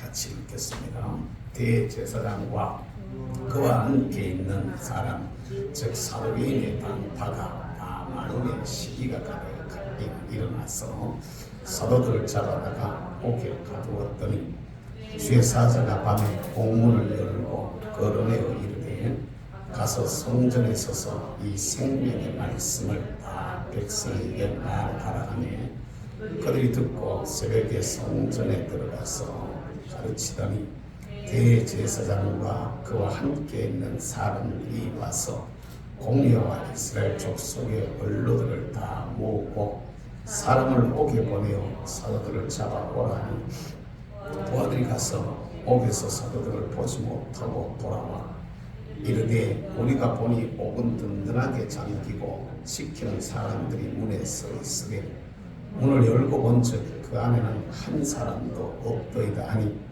같이 읽겠습니다. 대제사장과 그와 함께 있는 사람, 즉 사도개인의 당파가 다 마누의 시기가 가득하게 일어나서 사도들을 잡아다가 옥에 가두었더니 주의 사자가 밤에 공문을 열고 걸어내어 이르되 가서 성전에 서서 이 생명의 말씀을 다 백성에게 말하라 하매 그들이 듣고 새벽에 성전에 들어가서 가르치더니 대제사장과 그와 함께 있는 사람들이 와서 공회와 이스라엘 족속의 원로들을 다 모으고 사람을 옥에 보내어 사도들을 잡아오라 하니 부하들이 가서 옥에서 사도들을 보지 못하고 돌아와 이르되 우리가 보니 옥은 든든하게 잠기고 지키는 사람들이 문에 서 있으되 문을 열고 본즉 그 안에는 한 사람도 없더이다 하니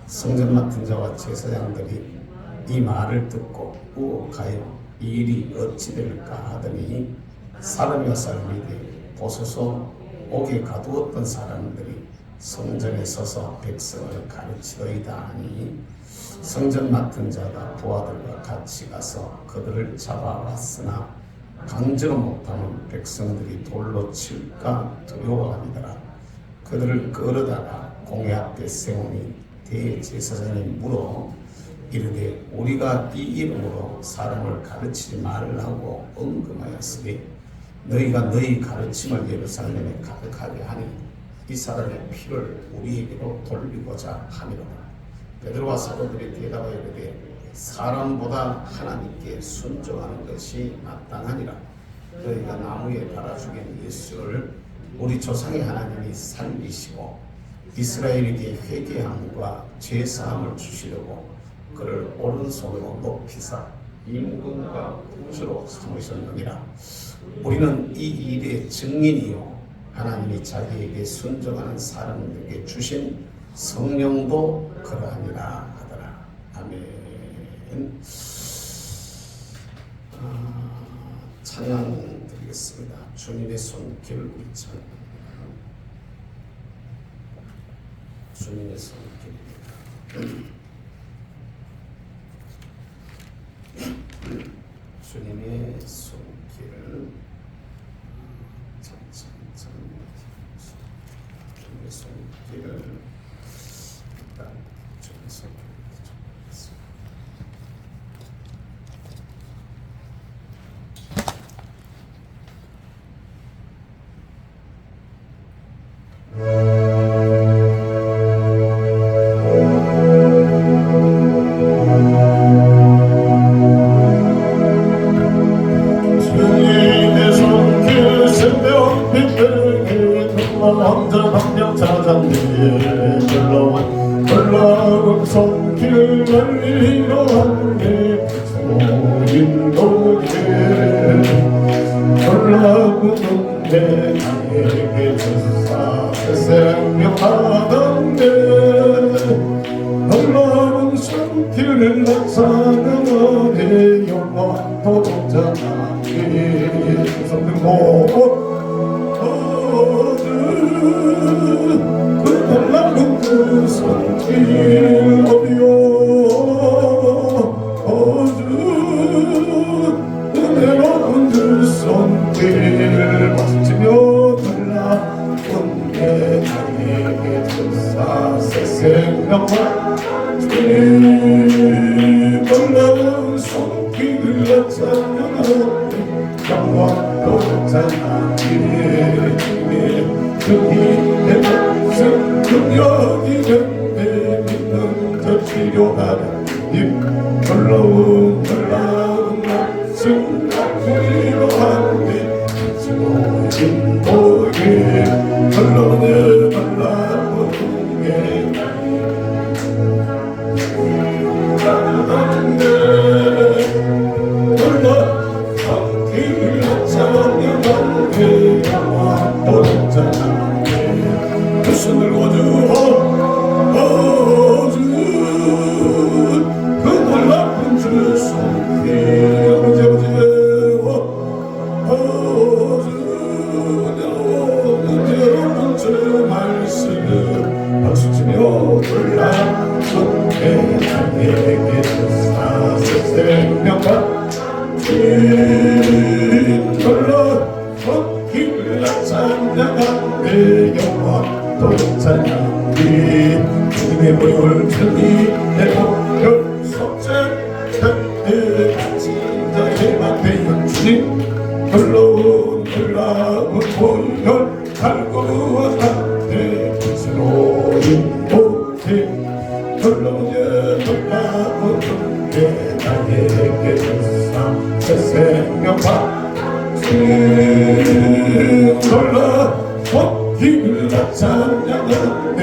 성전 맡은 자와 제사장들이 이 말을 듣고 우혹하여 이 일이 어찌 될까 하더니 사람이 와서 이르되 보소서 옥에 가두었던 사람들이 성전에 서서 백성을 가르치더이다 하니 성전 맡은 자가 부하들과 같이 가서 그들을 잡아왔으나 강제로 못하면 백성들이 돌로 칠까 두려워하니더라. 그들을 끌어다가 공회 앞에 세우니 대제사장이 물어 이르되 우리가 이 이름으로 사람을 가르치지 말라고 언금하였으니 너희가 너희 가르침을 예루살렘에 가득하게 하니 이 사람의 피를 우리에게로 돌리고자 함이로다. 베드로와 사도들이 대답하여 이르되 사람보다 하나님께 순종하는 것이 마땅하니라. 너희가 나무에 달아 죽인 예수를 우리 조상의 하나님이 살리시고 이스라엘에게 회개함과 죄사함을 주시려고 그를 오른손으로 높이사 임금과 구주로 삼으셨느니라. 우리는 이 일의 증인이요 하나님이 자기에게 순종하는 사람들에게 주신 성령도 그러하니라 하더라. 아멘. 찬양 드리겠습니다. 주님의 손길 우리 찬양. 주님의 손길입니다. 주님의 손길을 주님의 손길을 일단 주님의 손길을 놀라운 손길을 이뤄하네 소인도게 놀라운 은혜 나에게 주사 생명 받았네 놀라운 손길을 나타나네 영원 도전자나게 손들 모두 그 놀라운 그 손길 어디요 은혜로운 그 손길 박수치며 놀라운 내 나에게 주사 새 생명과 놀라운 손길을 나타나는 영원도 찬양이 그 힘의 말씀 능력이면 내 믿는 저 치료하는 힘 놀라운 말씀 치료하는 힘 인도에 놀라운 손을 그 놀라운 주 손길 여러분 주 말씀 박수치며 놀라 손에 나에게 사세 생명과 진걸로 꽃길을 찬양한 내 영혼 또 찬양이 주님의 보혈 주님 내 보혈 속죄 같이 자의 앞에 주님 놀라운 보혈 갈구와 함께 새로운 모태 놀라운 내 나에게 주사 새 생명과 놀라 꽃길을 찬양한 내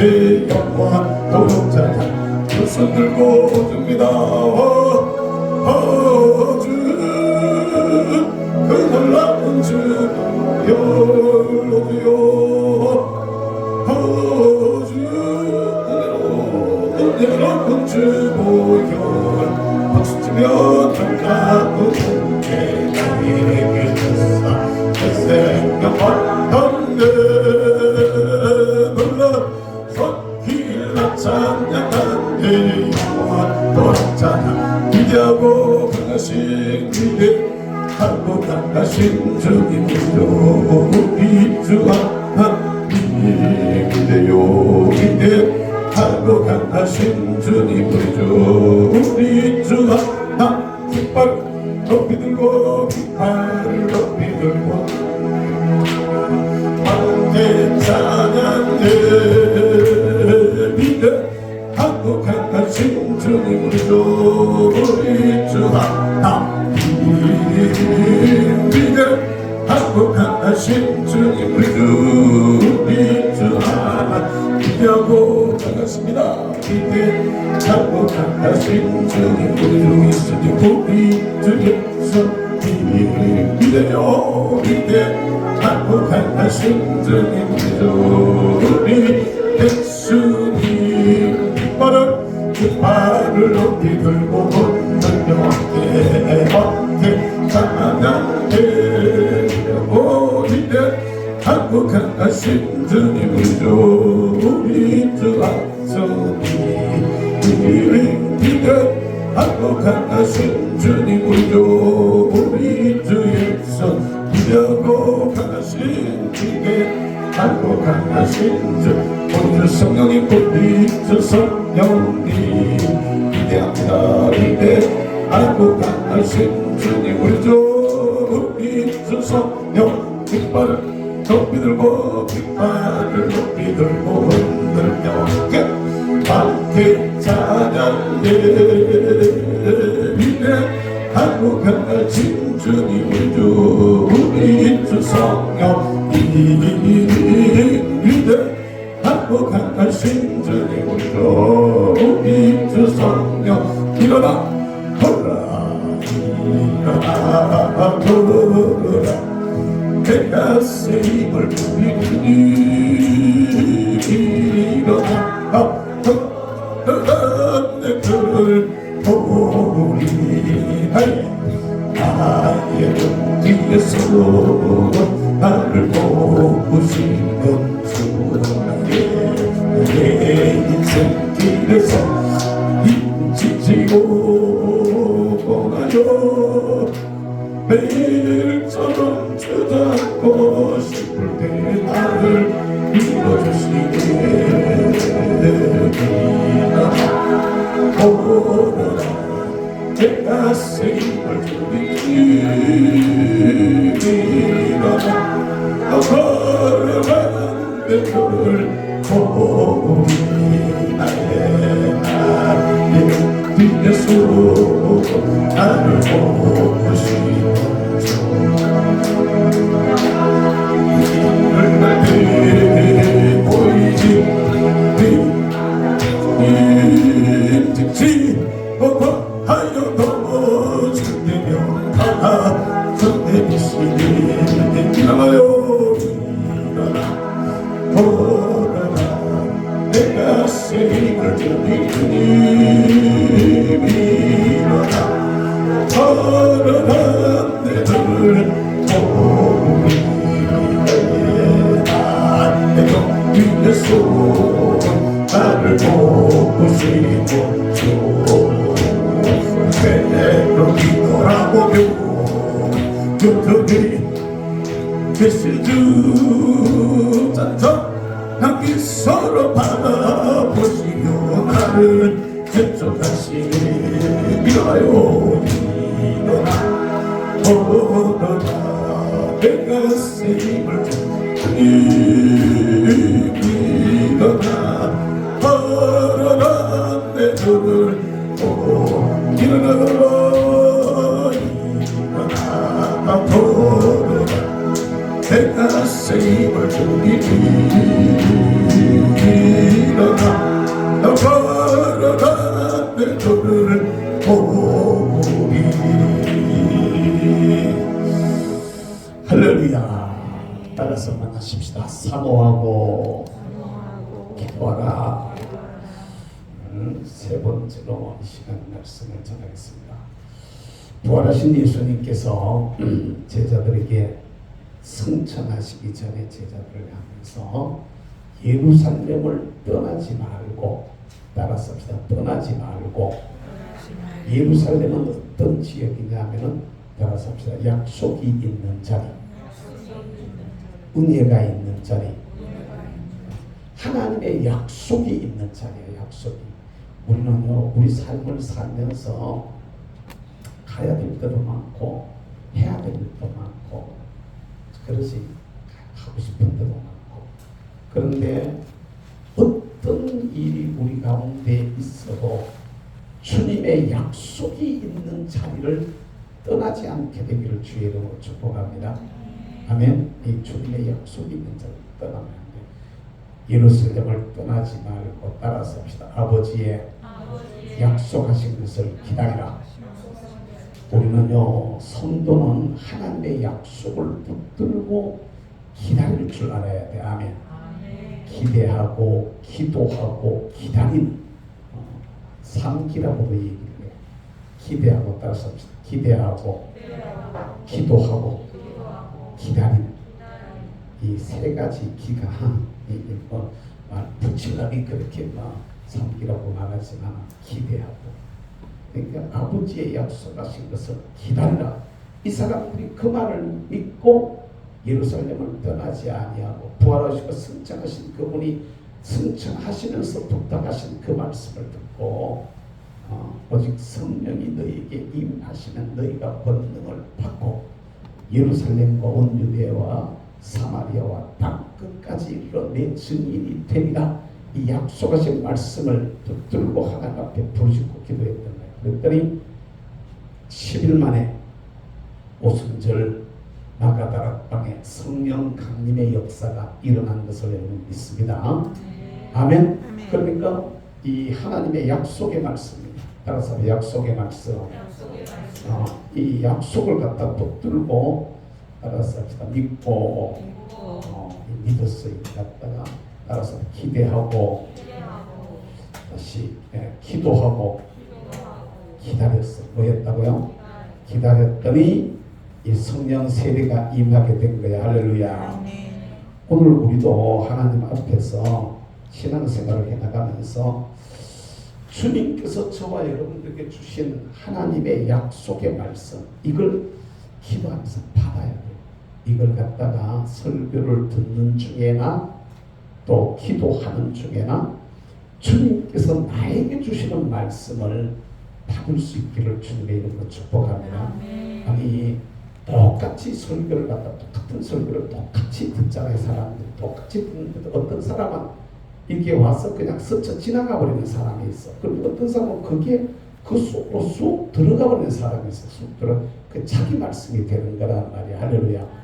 영광 또 찬양 두 손 들고 줍니다. 주 그 놀라운 주 보혈로요 주 은혜로운 주 보혈 박수 치며 놀라운 내 나에게 주사 내 생명과 덤내 놀라 손길나 찬양한 내 영원 또 찬양 기대하고 강하신 기대 하고 강하신 주님 우리 주 하나님 기대요 기대 하고 강하신 주님 우리 주 하나님 깃발 높이 들고 깃발을 높이 들고 함께 찬양해 믿어 하고 강하신 주님 우리 주 하나님 믿어 하고 강하신 주님 우리 주 하나님 기대하고 강하십니다. 기대하고 강하신 주님 우리 주 예수 기대요 기대하고 강하신 주님 우리 예수님 깃발을 높이 들고 함께 찬양해 기대하고 강하신 주님 우리 주 하나님 기대하고 강하신 주님 우리 주 예수 기대하고 강하신 기대하고 강하신 주 우리 주 성령님 우리 주 성령님 기대합니다. 기대하고 강하신 주님 우리 주 성령 깃발을 높이 들고 깃발을 높이 들고 흔들며 함께 찬양해 기대하고 강하신 주님 우리 주 성령 기대하고 강하신 주님 우리 주 성령 일어나 돌아라 내가 새 힘을 부리니 일어나 내 그를 보리 나의 뒤에서 나를 보시는 주 내 인생 길에서 지치고 떠나요 매일처럼 주잡고 싶을 때 나를 밀어주시게 오너라 내가 새 힘을 주리니 일어나 걸어가는 내 별을 보리 나의 뒤에서 나를 보시는 주 내게 보이지 인tik지 하여 넘어지며 손 내미시니 일어나요 일어나 돌아라 내가 새 힘을 주니 일어나 걸어간 내 눈을 보리 나의 뒤에서 나를 보고 보시고 그대로 기도하고 교토들이 메시드 잔서 함께 서로 바라보시며 나를 접촉하시니 믿어요 일어나 내가 쓰임을 일어나 일어나 내 눈을 보고 일어나 내가 쓰임을 주니 일어나 일어나 내 눈을 보리 할렐루야. 따라서 만나십시다. 사모하고 기도하라. 세 번째로 이 시간 말씀을 전하겠습니다. 부활하신 예수님께서 제자들에게 승천하시기 전에 제자들을 향해서 예루살렘을 떠나지 말고 따라섭시다. 떠나지 말고 예루살렘은 어떤 지역이냐면은 따라섭시다. 약속이 있는 자리, 은혜가 있는 자리, 하나님의 약속이 있는 자리예요. 약속이. 우리는요, 우리 삶을 살면서 가야 될 때도 많고 해야 될 때도 많고 그러지 하고 싶은 때도 많고 그런데 어떤 일이 우리 가운데 있어도 주님의 약속이 있는 자리를 떠나지 않게 되기를 주의 이름으로 축복합니다. 아멘. 이 주님의 약속이 있는 자리를 떠나면 안 돼요. 예루살렘을 떠나지 말고 따라서 합시다. 아버지의 약속하신 것을 기다리라. 우리는요, 성도는 하나님의 약속을 붙들고 기다릴 줄 알아야 돼. 아멘. 기대하고 기도하고 기다린 삼기라고도 얘기를 해요. 기대하고 따라서 합시다. 기대하고 기도하고 기다린 이 세 가지 기가 말 붙이려니 그렇게 삼기라고 말하지만 기대하고 그러니까 아버지의 약속하신 것을 기다리라. 이 사람들이 그 말을 믿고 예루살렘을 떠나지 아니하고 부활하시고 승천하신 그분이 승천하시면서 부탁하신 그 말씀을 듣고 오직 성령이 너희에게 임하시면 너희가 권능을 받고 예루살렘과 온 유대와 사마리아와 땅 끝까지 이르러 내 증인이 되리라. 이 약속하신 말씀을 붙들고 하나님 앞에 부르짖고 기도했던 거예요. 그랬더니 10일 만에 오순절 마가다라 땅에 성령 강림의 역사가 일어난 것을 여러분 믿습니다. 아멘. 그러니까 이 하나님의 약속의 말씀입니다. 따라서 약속의 말씀. 이 약속을 갖다 붙들고 따라서 합시다. 믿고 믿었어. 갖다가 따라서 기대하고 다시 기도하고 기다렸어. 뭐였다고요? 기다렸더니 이 성령 세례가 임하게 된 거야. 할렐루야. 오늘 우리도 하나님 앞에서 신앙생활을 해나가면서 주님께서 저와 여러분들에게 주신 하나님의 약속의 말씀 이걸 기도하면서 받아야 돼요. 이걸 갖다가 설교를 듣는 중에나 또 기도하는 중에나 주님께서 나에게 주시는 말씀을 받을 수 있기를 주님의 이름으로 축복합니다. 아니 똑같이 설교를 갖다 똑같은 설교를 똑같이 듣잖아요. 사람들이 똑같이 듣는데 어떤 사람은 이게 와서 그냥 스쳐 지나가 버리는 사람이 있어. 그리고 어떤 사람은 그게 그 속으로 쑥 들어가 버리는 사람이 있어. 쑥 들어 그 자기 말씀이 되는 거란 말이야. 할렐루야.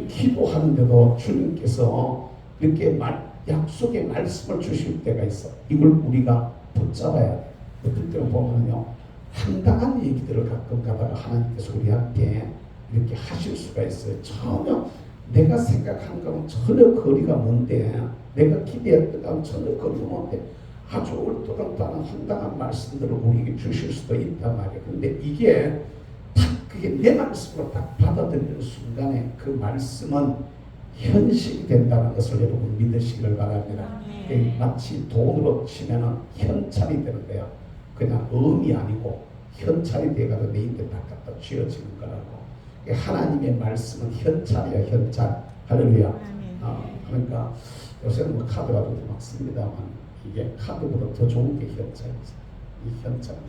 기도하는데도 주님께서 이렇게 약속의 말씀을 주실 때가 있어. 이걸 우리가 붙잡아야 돼. 어떨 때는 보면요, 황당한 얘기들을 가끔 가다가 하나님께서 우리한테 이렇게 하실 수가 있어요. 전혀 내가 생각한 거는 전혀 거리가 먼데, 내가 기대했던 거는 전혀 거리가 먼데 아주 올도당다는 황당한 말씀들을 우리에게 주실 수도 있단 말이에요. 근데 이게 딱 그게 내 말씀으로 딱 받아들이는 순간에 그 말씀은 현실이 된다는 것을 여러분 믿으시길 바랍니다. 마치 돈으로 치면은 현찰이 되는 거야. 그냥 음이 아니고 현찰이 돼가지고 내 인데 다 갖다 쥐어지는 거라고. 하나님의 말씀은 현찰이야, 현찰. 할렐루야. 그러니까 요새는 뭐 카드 가지고 막 씁니다만 이게 카드보다 더 좋은 게 현찰이지. 이 현찰은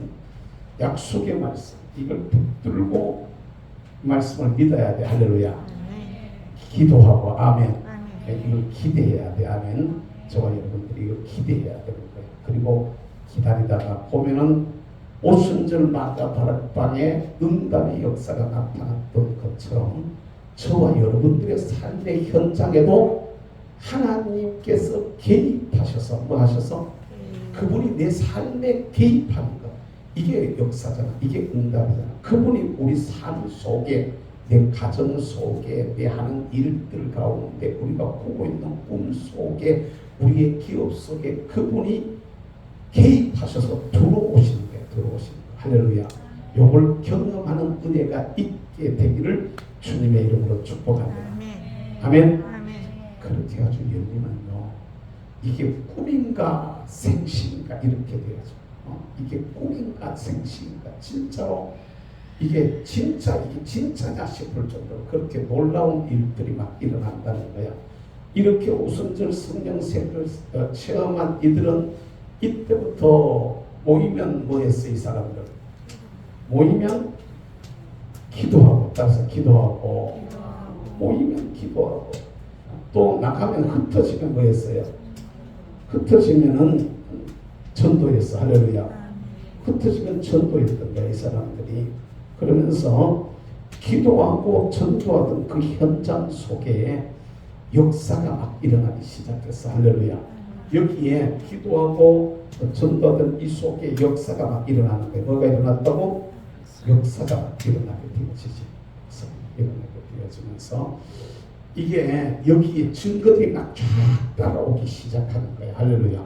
약속의 말씀, 이걸 붙들고 말씀을 믿어야 돼. 할렐루야. 기도하고 아멘. 이걸 기대해야 돼. 아멘. 저와 여러분들이 이걸 기대해야 되는 거예요. 그리고 기다리다가 보면은 오순절마다 다락방에 응답의 역사가 나타났던 것처럼 저와 여러분들의 삶의 현장에도 하나님께서 개입하셔서 뭐 하셔서 그분이 내 삶에 개입하는 것, 이게 역사잖아. 이게 응답이잖아. 그분이 우리 삶 속에, 내 가정 속에, 내 하는 일들 가운데, 우리가 꾸고 있는 꿈 속에, 우리의 기업 속에 그분이 개입하셔서 들어오시는 거예요. 들어오시는 거예요. 할렐루야. 요걸 경험하는 은혜가 있게 되기를 주님의 이름으로 축복합니다. 아멘. 그렇게 아주 열리면요, 이게 꿈인가 생시인가 이렇게 돼야죠. 이게 꿈인가 생시인가, 진짜로 이게 진짜냐 싶을 정도로 그렇게 놀라운 일들이 막 일어난다는 거야. 이렇게 오순절 성령세를 체험한 이들은 이때부터 모이면 뭐 했어? 이 사람들 모이면 기도하고, 따라서 기도하고, 모이면 기도하고, 또 나가면 흩어지면 뭐 했어요? 흩어지면은 전도했어. 할렐루야. 흩어지면 전도했던 거야, 이 사람들이. 그러면서 기도하고 전도하던 그 현장 속에 역사가 막 일어나기 시작했어. 할렐루야. 여기에 기도하고 전도하던 이 속에 역사가 막 일어나는 거예요. 뭐가 일어났다고? 역사가 막 일어나게 되어지지. 일어나게 되어지면서 이게 여기에 증거들이 막 쫙 따라오기 시작하는 거예요. 할렐루야.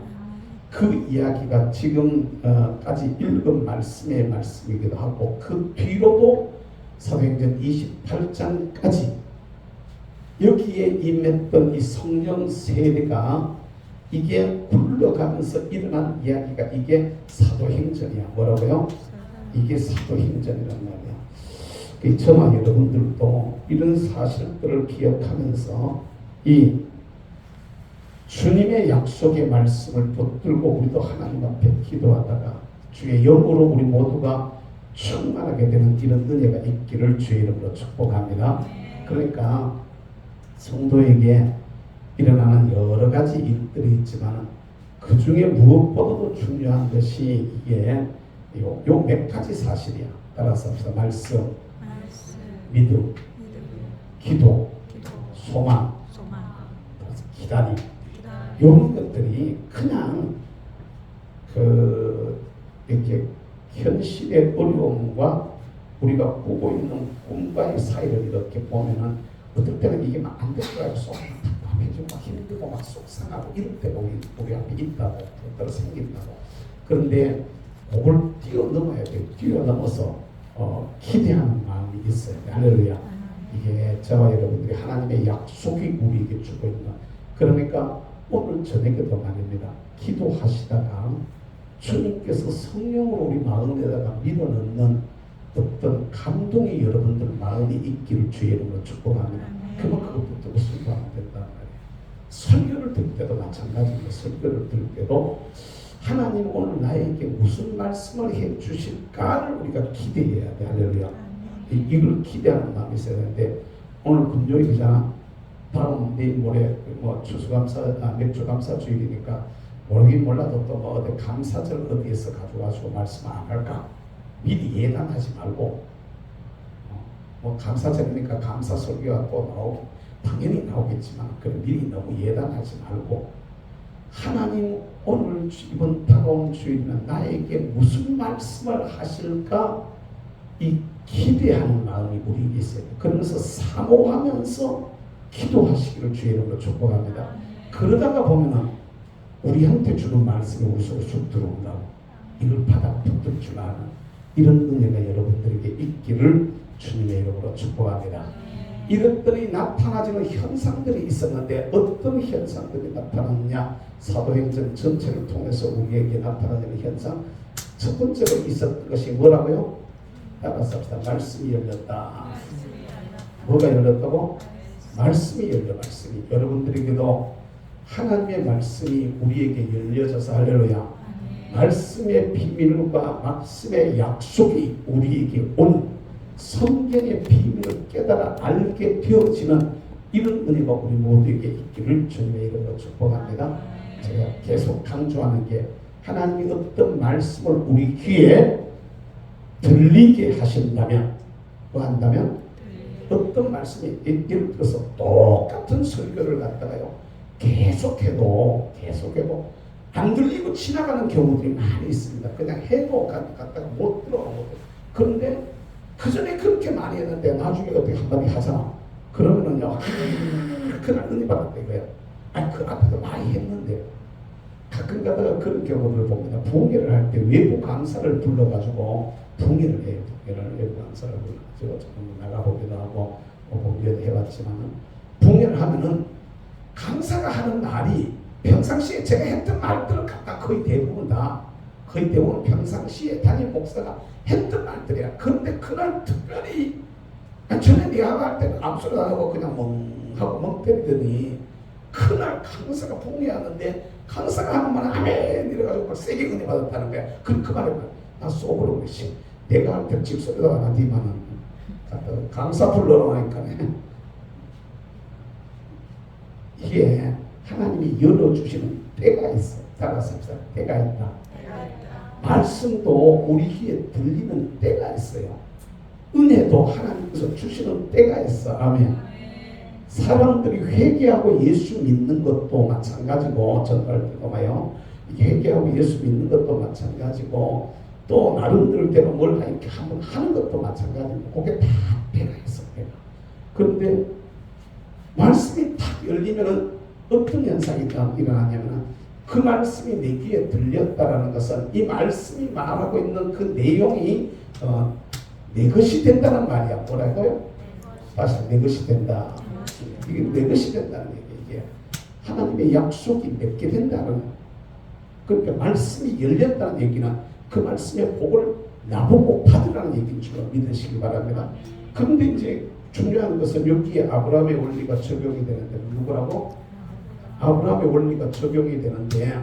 그 이야기가 지금까지 읽은 말씀의 말씀이기도 하고, 그 뒤로도 사도행전 28장까지 여기에 임했던 이 성령 세대가 이게 굴러가면서 일어난 이야기가 이게 사도행전이야. 뭐라고요? 이게 사도행전이란 말이야. 저와 여러분들도 이런 사실들을 기억하면서 이 주님의 약속의 말씀을 붙들고 우리도 하나님 앞에 기도하다가 주의 영으로 우리 모두가 충만하게 되는 이런 은혜가 있기를 주의 이름으로 축복합니다. 그러니까 성도에게 일어나는 여러 가지 일들이 있지만 그 중에 무엇보다도 중요한 것이 이게 요 몇 가지 사실이야. 따라서 합시다. 말씀, 믿음, 기도, 소망, 기다림. 이런 것들이 그냥 이렇게 현실의 어려움과 우리가 꾸고 있는 꿈과의 사이를 이렇게 보면은 어떨 때는 이게 막 안 될 거야. 속 답답해지고 막 힘들고 막 속상하고 이럴 때가 우리 앞에 있다고, 때로 생긴다고. 그런데 그걸 뛰어넘어야 돼. 뛰어넘어서 기대하는 마음이 있어요. 할렐루야. 이게 저와 여러분들이 하나님의 약속이 우리에게 주고 있는. 그러니까 오늘 저녁에도 말입니다. 기도하시다가 주님께서 성령으로 우리 마음에다가 밀어넣는 어떤 감동이 여러분들 마음에 있기를 주의 이름으로 축복합니다. 그러면 그거 붙들고 순종하면 된단 말이에요. 설교를 들 때도 마찬가지입니다. 설교를 들 때도 하나님 오늘 나에게 무슨 말씀을 해주실까를 우리가 기대해야 돼. 할렐루야. 이걸 기대하는 마음이 있어야 되는데, 오늘 금요일이잖아. 다음 내일 모레 뭐 추수감사 맥주감사 주일이니까 모르긴 몰라도 또 뭐 어디 감사절 어디에서 가져와서 말씀 안 할까? 미리 예단하지 말고 뭐 감사절이니까 감사 설교가 또 나오고 당연히 나오겠지만 그럼 미리 너무 예단하지 말고 하나님 오늘 이번 다가온 주일이면 나에게 무슨 말씀을 하실까? 이 기대하는 마음이 우리에게 있어요. 그러면서 사모하면서 기도하시기를 주의 이름으로 축복합니다. 그러다가 보면은 우리한테 주는 말씀이 우리 속에 쑥 들어온다고, 이걸 받아 붙들 줄 아는 이런 은혜가 여러분들에게 있기를 주님의 이름으로 축복합니다. 이것들이 나타나지는 현상들이 있었는데 어떤 현상들이 나타났냐? 사도행전 전체를 통해서 우리에게 나타나는 현상 첫 번째로 있었던 것이 뭐라고요? 따라서 합시다. 말씀이 열렸다. 뭐가 열렸다고? 말씀이 열려. 말씀이. 여러분들에게도 하나님의 말씀이 우리에게 열려져서 할렐루야. 말씀의 비밀과 말씀의 약속이 우리에게 온 성경의 비밀을 깨달아 알게 되어지는 이런 은혜가 우리 모두에게 있기를 주님의 이름으로 축복합니다. 제가 계속 강조하는 게 하나님이 어떤 말씀을 우리 귀에 들리게 하신다면 뭐 한다면 어떤 말씀이 예를 들어서 똑같은 설교를 갖다가요 계속해도 안 들리고 지나가는 경우들이 많이 있습니다. 그냥 해도 갖다가 못 들어가고 그런데 그 전에 그렇게 많이 했는데 나중에 어떻게 한마디 하잖아. 그러면은요 그날 은혜 받았다 이거예요. 아니 그 앞에도 많이 했는데 가끔 가다가 그런 경우를 봅니다. 부흥회를 할 때 외부 강사를 불러가지고 부흥회를 해요. 외부 강사를 불러가지고 조금 나가보기도 하고 보기도 해봤지만 부흥회를 하면은 강사가 하는 말이 평상시에 제가 했던 말들을 갖다 거의 대부분 평상시에 담임 목사가 했던 말들이야. 그런데 그날 특별히 전에 내가 할 때는 아무 소리도 안 하고 그냥 멍하고 멍 때리더니 그날 강사가 부흥회하는데 강사가 하는 말은 아멘 이래가지고 막 세게 은혜 받았다는 거야. 그 말에 나 속으로 그랬지. 내가 할 때 집소리도 안 하지만은 강사 불러놓으니까 이게 하나님이 열어주시는 때가 있어. 따라서 때가 있다. 말씀도 우리 귀에 들리는 때가 있어요. 은혜도 하나님께서 주시는 때가 있어. 아멘. 사람들이 회개하고 예수 믿는 것도 마찬가지고 전할 때도 봐요. 회개하고 예수 믿는 것도 마찬가지고 또 나름대로 뭘 이렇게 한번 하는 것도 마찬가지고 그게 다 때가 있어. 때가. 그런데 말씀이 탁 열리면은 어떤 현상이 일어나냐면 그 말씀이 내 귀에 들렸다라는 것은 이 말씀이 말하고 있는 그 내용이 내 것이 된다는 말이야. 뭐라고요? 다시 내 것이 된다. 이게 내 것이 된다는 얘기. 이게 하나님의 약속이 맺게 된다는. 그러니까 말씀이 열렸다는 얘기는 그 말씀의 복을 나보고 받으라는 얘기인 줄 믿으시기 바랍니다. 그런데 이제 중요한 것은 여기에 아브라함의 원리가 적용이 되는데 누구라고? 아브라함의 원리가 적용이 되는데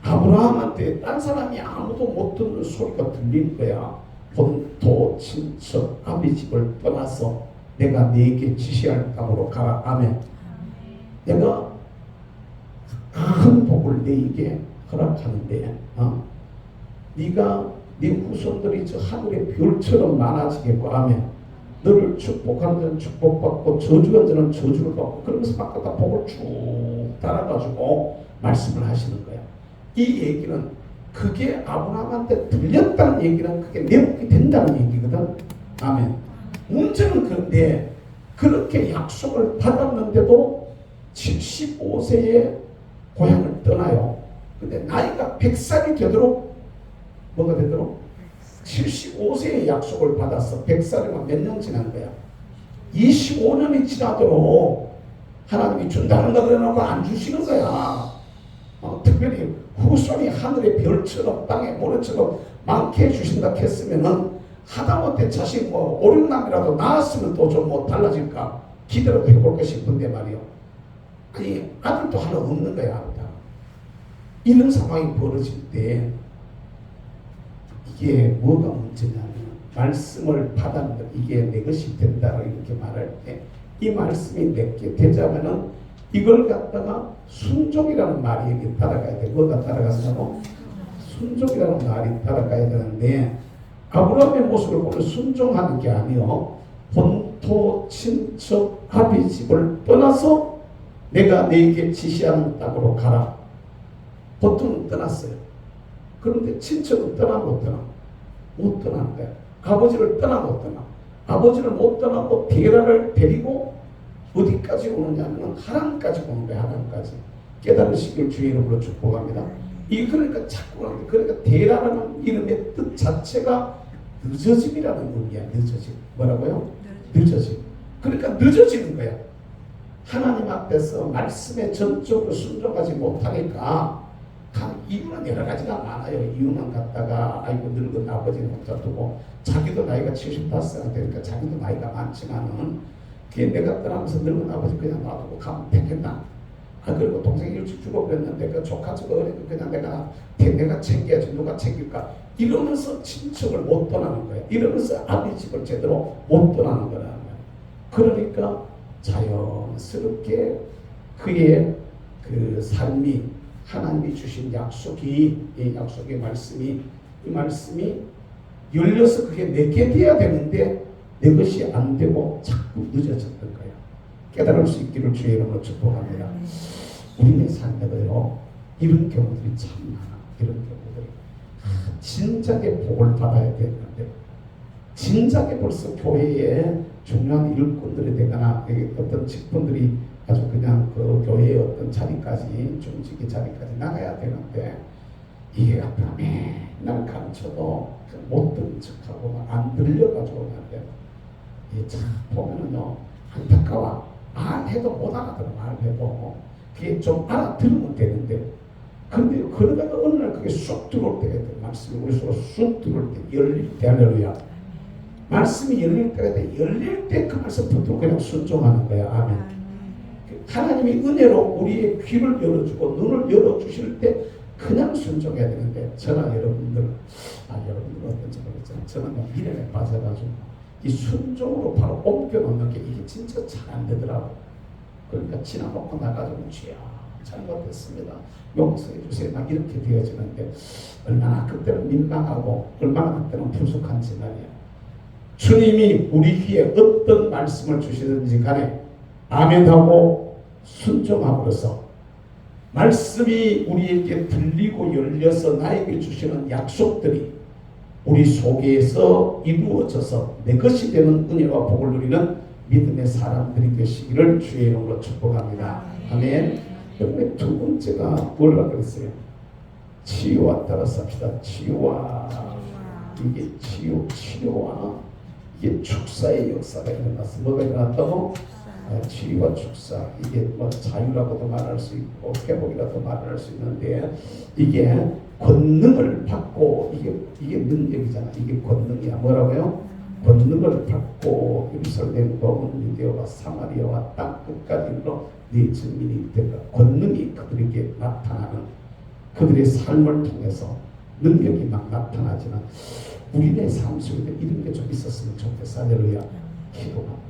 아브라함한테 딴 사람이 아무도 못 듣는 소리가 들린 거야. 본토, 친척, 아비 집을 떠나서 내가 네게 지시할 땅으로 가라. 아멘. 내가 큰 복을 네게 허락하는데 네가 네 후손들이 저 하늘의 별처럼 많아지겠고 아멘. 너를 축복하는 자는 축복받고 저주한 자는 저주를 받고 그러면서 막 갖다 복을 쭉 따라가지고 말씀을 하시는 거야. 이 얘기는 그게 아브라함한테 들렸다는 얘기는 그게 내 복이 된다는 얘기거든. 아멘. 문제는 그런데 그렇게 약속을 받았는데도 75세에 고향을 떠나요. 근데 나이가 100살이 되도록 뭐가 되도록 75세의 약속을 받았어. 100살이면 몇 년 지난 거야? 25년이 지나도록 하나님이 준다는 거 그래놓고 안 주시는 거야. 특별히 후손이 하늘의 별처럼 땅의 모래처럼 많게 해주신다 했으면은 하다못해 자식 뭐 5, 6남이라도 낳았으면 또 좀 뭐 달라질까 기대로 해볼까 싶은데 말이요. 아니 아들도 하나 없는 거야. 아들다. 이런 상황이 벌어질 때 이게 뭐가 문제냐면 말씀을 받았는데 이게 내 것이 된다 이렇게 말할 때 이 말씀이 내게 되자면은 이걸 갖다가 순종이라는 말이 여기 따라가야 돼. 뭐가 따라간다고? 순종이라는 말이 따라가야 되는데 아브라함의 모습을 보면 순종하는 게 아니요. 본토, 친척, 아비 집을 떠나서 내가 네게 지시하는 땅으로 가라. 보통은 떠났어요. 그런데 친척은 떠나 못 떠나? 못 떠나는 거야. 아버지를 떠나 못 떠나? 아버지를 못 떠나고 데라를 데리고 어디까지 오느냐면 하란까지 오는 거야. 하란까지. 깨달으시길 주의 이름으로 축복합니다. 이 그러니까 자꾸 그러니까 데라라는 이름의 뜻 자체가 늦어짐이라는 의미야. 늦어짐. 뭐라고요? 늦어지고. 그러니까 늦어지는 거야. 하나님 앞에서 말씀에 전적으로 순종하지 못하니까 이유는 여러 가지가 많아요. 이유만 갖다가 아이고 늙은 아버지는 혼자 두고 자기도 나이가 75세가 되니까 자기도 나이가 많지만은 그게 내가 떠나면서 늙은 아버지 그냥 놔두고 가면 되겠나? 그리고 동생이 일찍 죽어버렸는데 그 조카지가 어리고 그냥 내가 챙겨야지 누가 챙길까? 이러면서 친척을 못 떠나는 거야. 이러면서 아비 집을 제대로 못 떠나는 거라는 거야. 그러니까 자연스럽게 그의 그 삶이 하나님이 주신 약속이 이 약속의 말씀이 이 말씀이 열려서 그게 내게 돼야 되는데 내 것이 안 되고 자꾸 늦어졌던 거야. 깨달을 수 있기를 주의 이름으로 축복합니다. 우리의 삶에도요 이런 경우들이 참 많아. 이런 경우들이 진작에 복을 받아야 되는데 진작에 벌써 교회에 중요한 일꾼들이 되거나 어떤 직분들이 아주 그냥 그 교회의 어떤 자리까지 중직의 자리까지 나가야 되는데 이게 갖다 맨날 가르쳐도 못 듣는 척하고 안 들려가지고 말이야. 참 보면은요 안타까워. 말해도 못 알아들어. 말해도 그게 좀 알아들으면 되는데 근데 그러다가 어느 날 그게 쑥 들어올 때가 있대. 말씀이 우리 속으로 쑥 들어올 때 열릴 때 할렐루야. 말씀이 열릴 때가 돼. 열릴 때 그 말씀 붙들고 그냥 순종하는 거야. 아멘. 하나님이 은혜로 우리의 귀를 열어주고 눈을 열어주실 때 그냥 순종해야 되는데 저나 여러분들 여러분들 어떤지 모르겠지만 저는 미련에 빠져가지고 이 순종으로 바로 옮겨놓는 게 이게 진짜 잘 안 되더라고. 그러니까 지나놓고 나가지고 주여 잘못했습니다 용서해 주세요 막 이렇게 되어지는데 얼마나 그때는 민망하고 얼마나 그때는 불쑥한지 말이야. 주님이 우리 귀에 어떤 말씀을 주시든지 간에 아멘하고 순종함으로써 말씀이 우리에게 들리고 열려서 나에게 주시는 약속들이 우리 속에서 이루어져서 내 것이 되는 은혜와 복을 누리는 믿음의 사람들이 되시기를 주의 이름으로 축복합니다. 아멘. 그런데 두 번째가 뭐라 그랬어요? 치유와 따라서 합시다. 치유와 이게 치유와 이게 축사의 역사가 일어났어. 뭐가 일어났다고? 치유와 축사. 이게 뭐 자유라고도 말할 수 있고 회복이라도 말할 수 있는데 이게 권능을 받고 이게 능력이잖아. 이게 권능이야. 뭐라고요? 권능을 받고 예루살렘 온 유대와 사마리아와 땅 끝까지 이르러 네 증인이 되라. 권능이 그들에게 나타나는 그들의 삶을 통해서 능력이 막 나타나지만 우리의 삶 속에 이런 게 좀 있었으면 좋겠어. 할렐루야. 기도합니다.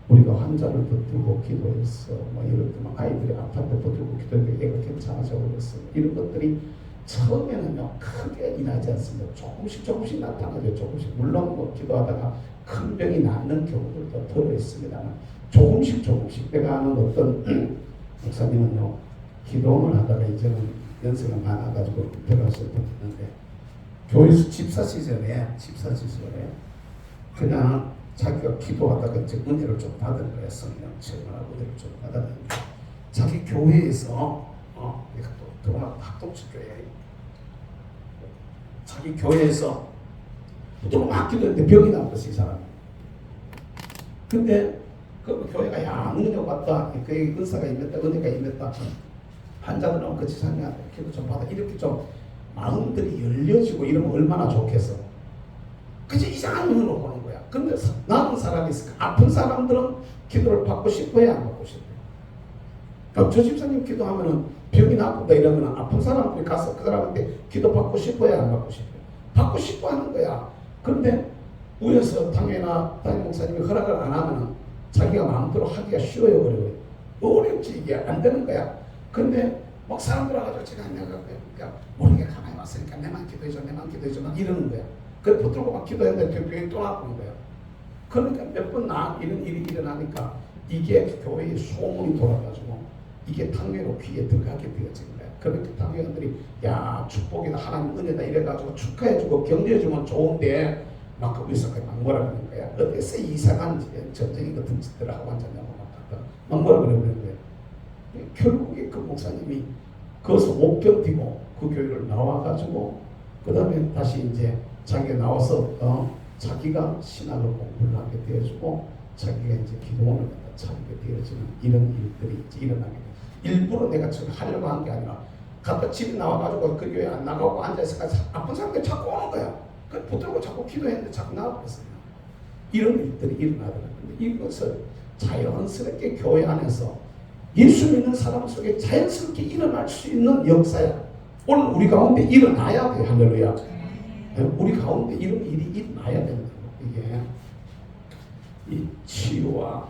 우리가 환자를 붙들고 기도했어. 뭐 이럴 때막 아이들이 아파트 붙들고 기도했는데 애가 괜찮아져 버렸어. 이런 것들이 처음에는요 크게 일하지 않습니다. 조금씩 나타나죠. 조금씩. 물론 뭐 기도하다가 큰 병이 낫는 경우들도 덜어 있습니다만 조금씩 내가 아는 어떤 목사님은요 기도를 하다가 이제는 연세가 많아가지고 들어가실 분 있는데 교회에서 집사 시절에 그냥 자기가 기도하다가 이제 은혜를 좀 받은 거야. 성령 체험하고 은혜를 좀 받았는데 자기 교회에서 내가 또 더구나 학동식 교회 자기 교회에서 또 막 기도했는데 병이 난 거지 이 사람이. 근데 그 교회가 야 은혜가 왔다. 그에게 은사가 임했다. 은혜가 임했다. 환자들은 그 지사님한테 기도 좀 받아. 이렇게 좀 마음들이 열려지고 이러면 얼마나 좋겠어. 그저 이상한 눈으로 보는 거야. 근데 남은 사람이 있을까? 아픈 사람들은 기도를 받고 싶어야 안 받고 싶어요. 그러니까 저 집사님 기도하면은 병이 나쁘다 이러면 아픈 사람들이 가서 그 사람한테 기도 받고 싶어야 안 받고 싶어요. 받고 싶어 하는 거야. 그런데 위에서 당회나 담임 목사님이 허락을 안 하면은 자기가 마음대로 하기가 쉬워요. 어려워요. 어렵지 이게 안 되는 거야. 근데 막 사람들 와가지고 제가 내가 모르게 가만히 왔으니까 내만 기도해줘 막 이러는 거야. 그래 붙들고 막 기도했는데 병이 또 나쁜 거야. 그러니까 몇 번 이런 일이 일어나니까 이게 교회에 소문이 돌아가지고 이게 당회로 귀에 들어가게 되어진 거야. 그러니까 당회원들이 야 축복이다 하나님 은혜다 이래가지고 축하해주고 격려해주면 좋은데 막 거기서 막 뭐라 그러는 거야. 어디서 이상한 전쟁이 같은 짓들을 하고 앉았냐고 막 뭐라 그러는 거야. 결국에 그 목사님이 거기서 못 견디고 그 교회를 나와가지고 그 다음에 다시 이제 자기가 나와서 자기가 신학을 공부를 하게 되어지고 자기가 이제 기도원을 갖다 차리게 되어지는 이런 일들이 이제 일어나게 돼요. 일부러 내가 저걸 하려고 한 게 아니라 갖다 집에 나와가지고 그 교회 안 나가고 앉아있으니까 아픈 사람들이 자꾸 오는 거야. 그 붙들고 자꾸 기도했는데 자꾸 나와버렸어요. 이런 일들이 일어나더라고요. 이것을 자연스럽게 교회 안에서 예수 믿는 사람 속에 자연스럽게 일어날 수 있는 역사야. 오늘 우리 가운데 일어나야 돼. 할렐루야. 우리 가운데 이런 일이 일어나야 된다. 이게 이 치유와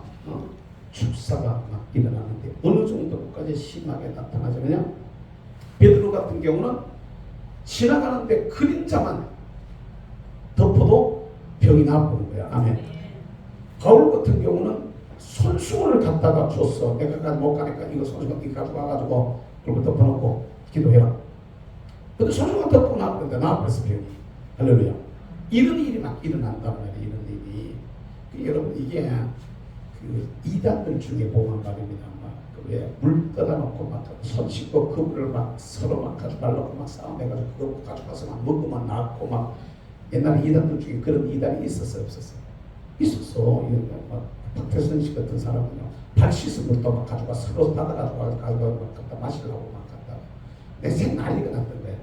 축사가 막 일어나는데 어느 정도까지 심하게 나타나냐면요. 베드로 같은 경우는 지나가는데 그림자만 덮어도 병이 나쁘는 거야. 아멘. 바울 같은 경우는 손수건을 갖다가 줬어. 내가 못 가니까 이거 손수건 이거 가지고 와가지고 그걸 덮어놓고 기도해라. 근데 손수건 덮고 나왔는데 나와버렸어 병이. 할렐루야. 이런 일이 막 일어난단 말이야. 이런 일이. 여러분 이게 그 이단들 중에 보면 말입니다. 왜 물 떠다 놓고 막 손 씻고 그 물을 막 서로 막 가지고 말라고 막 싸움해가지고 그거 가져가서 막 먹으면 낫고 막 옛날에 이단들 중에 그런 이단이 있었어요, 없었어요? 있었어. 막 박태선 씨 같은 사람은요, 발 씻은 물도 막 가져가 서로 받아가지고 막 갖다 마시려고 막 갖다 내 생 난리가 났던 거야.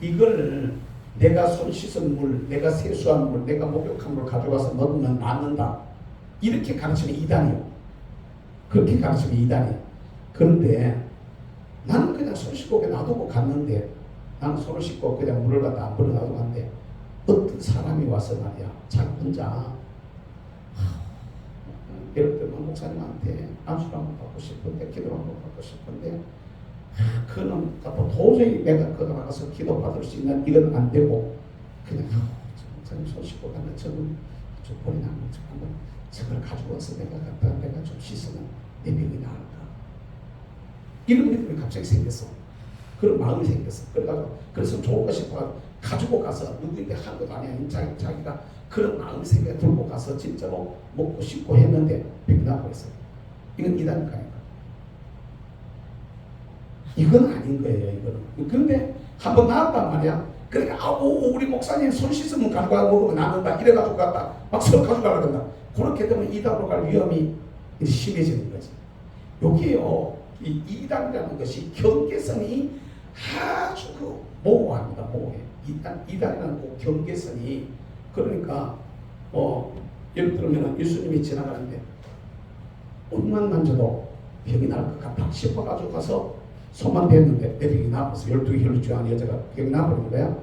이걸 내가 손 씻은 물, 내가 세수한 물, 내가 목욕한 물 가져가서 먹으면 낫는다. 이렇게 가르치는 이단이요. 그렇게 가르치는 이단이에요. 그런데 나는 그냥 손 씻고 놔두고 갔는데 나는 손을 씻고 그냥 물을 갖다 안 버려 놔두고 갔는데 어떤 사람이 와서 말이야. 자기 혼자 예를 들면 목사님한테 안수를 한번 받고 싶은데 기도를 한번 받고 싶은데 그는 도저히 내가 거기 나가서 기도 받을 수 있는 이건 안 되고 그냥 목사님 손 씻고 가면 저걸 좀 버리나 한번 저걸 가지고 와서 내가 좀 씻으면 내 병이 나을까. 이런 믿음이 갑자기 생겼어. 그런 마음이 생겼어. 그래서 좋은 거 싶어 가지고 가서 누구인데 한 것도 아니야. 자기가 그런 마음이 생겨 들고 가서 진짜로 먹고 씻고 했는데 병이 나버렸어요. 이건 이단일까요? 이건 아닌 거예요. 이거는. 그런데 한번 나왔단 말이야. 그러니까 우리 목사님 손 씻으면 가져가 먹으면 낫는다. 이래가지고 갔다 막 서로 가져가려 한다. 그렇게 되면 이단으로 갈 위험이 심해지는 거지. 여기요, 이 이단이라는 것이 경계선이 아주 모호합니다. 모호해. 이단이라는 그 경계선이 그러니까 예를 들면 예수님이 지나가는데 옷만 만져도 병이 날 것 같다 싶어가지고 가서 손만 댔는데 내 병이 나빠서 12개 혈루증한 여자가 병이 나버린 거야.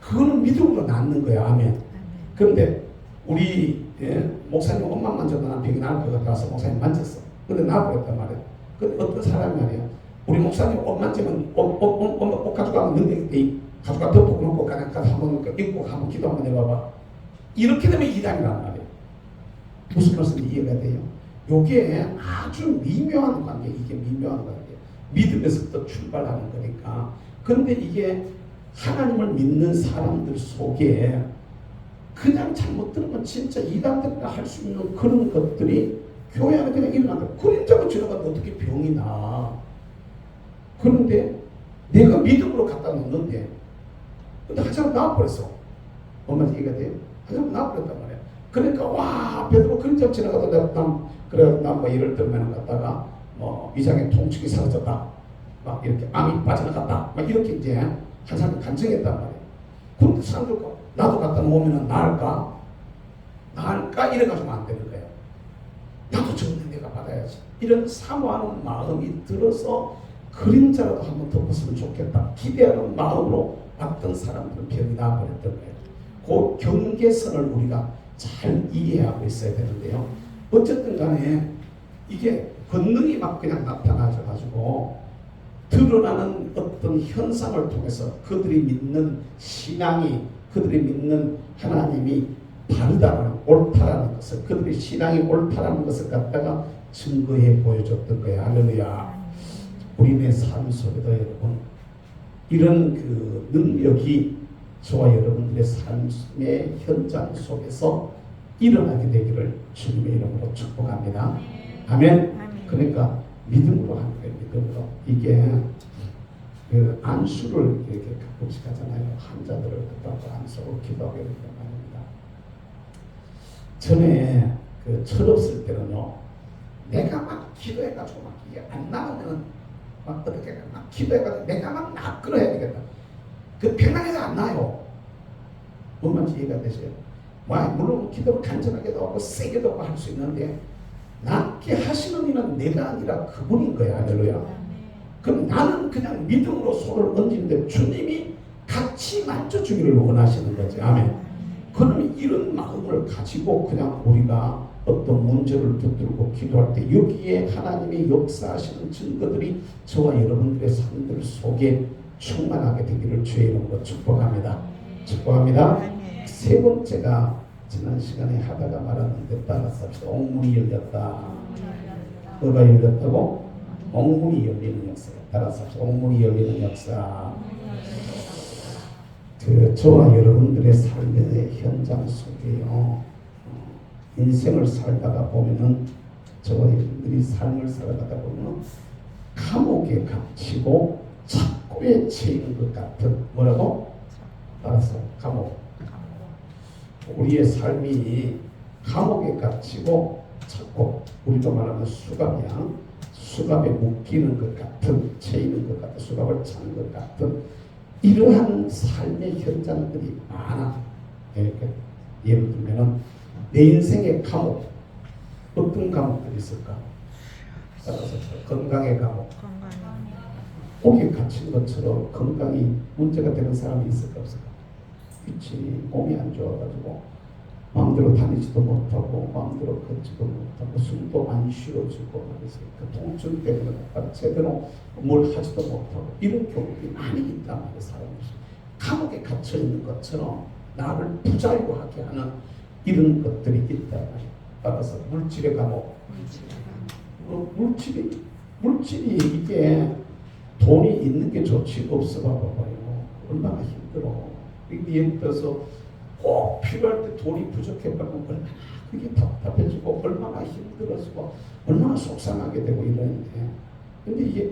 그거는 믿음으로 낫는 거야. 아멘. 그런데 우리 목사님 옷만 만져도 난 병이 날 것 같아서 목사님 만졌어. 근데 나버렸단 말이야. 근데 어떤 사람이 말이야. 우리 목사님 옷 만지면 옷 가져가면 능력이 가져가 덮고 놓고 그냥 가서 한번 입고 한번 기도 한번 해봐봐. 이렇게 되면 이단이란 말이야. 무슨 말씀인지 이해가 돼요? 요게 아주 미묘한 관계. 이게 미묘한 관계. 믿음에서부터 출발하는 거니까. 그런데 이게 하나님을 믿는 사람들 속에 그냥 잘못 들으면 진짜 이단들이라 할 수 있는 그런 것들이 교회 안에 그냥 일어난다. 그림자가 지나가도 어떻게 병이 나. 그런데 내가 믿음으로 갖다 놓는데 근데 한 사람 나와버렸어. 뭔 말인지 이해가 돼요? 한 사람 나와버렸단 말이야. 그러니까 와 베드로 그림자 지나가도 내가 뭐 예를 들면 갖다가 위장의 통증이 사라졌다. 막 이렇게 암이 빠져나갔다. 막 이렇게 이제 한 사람이 간증했단 말이에요. 그런데 사람들 나도 갖다 놓으면 나을까? 이래가지고 안 되는 거예요. 나도 저번에 내가 받아야지. 이런 사모하는 마음이 들어서 그림자라도 한번 덮었으면 좋겠다. 기대하는 마음으로 왔던 사람들은 병이 나버렸던 거예요. 그 경계선을 우리가 잘 이해하고 있어야 되는데요. 어쨌든 간에 이게 권능이 막 그냥 나타나가지고 드러나는 어떤 현상을 통해서 그들이 믿는 신앙이 그들이 믿는 하나님이 바르다라는 옳다라는 것을 그들의 신앙이 옳다라는 것을 갖다가 증거해 보여줬던 거예요. 할렐루야. 우리의 삶 속에도 여러분 이런 그 능력이 저와 여러분들의 삶의 현장 속에서 일어나게 되기를 주님의 이름으로 축복합니다. 아멘. 그러니까 믿음으로 하는 거예요. 믿음으로. 이게 그 안수를 이렇게 가끔씩 하잖아요. 환자들을 갖다가 안수로 기도하고 이렇게 하는데 전에 그 철없을 때는요, 내가 막 기도해가지고 막 이게 안 나오면은 막 어떻게 막 기도해가지고 내가 막 낚으러야 되겠다. 그 평안해서 안 나요. 뭔 말인지 이해가 되세요? 물론 기도를 간절하게도 하고 세게도 할 수 있는데 낫게 하시는 이는 내가 아니라 그분인 거야. 할렐루야. 그럼 나는 그냥 믿음으로 손을 얹는데 주님이 같이 만져주기를 원하시는 거지. 아멘. 그러면 이런 마음을 가지고 그냥 우리가 어떤 문제를 붙들고 기도할 때 여기에 하나님의 역사하시는 증거들이 저와 여러분들의 삶들 속에 충만하게 되기를 주의 이름으로 축복합니다. 축복합니다. 세 번째가 지난 시간에 하다가 말았는데 따라서 합시다. 옥문이 열렸다. 뭐가 열렸다고? 옥문이 열리는 역사. 따라서 합시다. 옥문이 열리는 역사. 그 저와 여러분들의 삶의 현장 속에요. 인생을 살다가 보면은 저와 여러분들이 삶을 살아가다 보면은 감옥에 갇히고 착고에 채이는 것 같은 뭐라고? 따라서 감옥. 우리의 삶이 감옥에 갇히고 착고, 우리가 말하는 수갑이야. 수갑에 묶이는 것 같은, 채이는 것 같은, 수갑을 차는 것 같은 이러한 삶의 현장들이 많아. 이렇게 예를 들면은 내 인생의 감옥, 어떤 감옥들이 있을까? 따라서 건강의 감옥. 옥에 갇힌 것처럼 건강이 문제가 되는 사람이 있을까 없을까? 있지. 몸이 안 좋아가지고 마음대로 다니지도 못하고 마음대로 걷지도 못하고 숨도 안 쉬어지고 그래서 그 통증 때문에 제대로 뭘 하지도 못하고 이런 경우들이 많이 있단 말이에요. 사람이 감옥에 갇혀 있는 것처럼 나를 부자유하게 하는 이런 것들이 있단 말이에요. 따라서 물질의 감옥. 물질이 이게 돈이 있는 게 좋지 없어 봐봐요. 얼마나 힘들어. 예를 들어서 꼭 필요할 때 돈이 부족해버리면 얼마나 그게 답답해지고 얼마나 힘들어지고 얼마나 속상하게 되고 이러는데, 근데 이게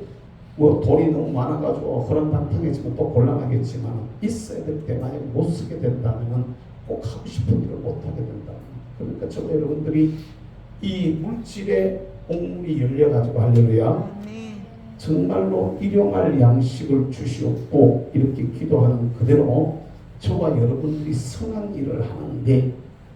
뭐 돈이 너무 많아가지고 허름단탕해지면 또 곤란하겠지만 있어야 될 때 만약 못 쓰게 된다면 꼭 하고 싶은 일을 못 하게 된다. 그러니까 저 여러분들이 이 물질의 옥문이 열려가지고 할렐루야 정말로 일용할 양식을 주시옵고 이렇게 기도하는 그대로 저와 여러분들이 선한 일을 하는데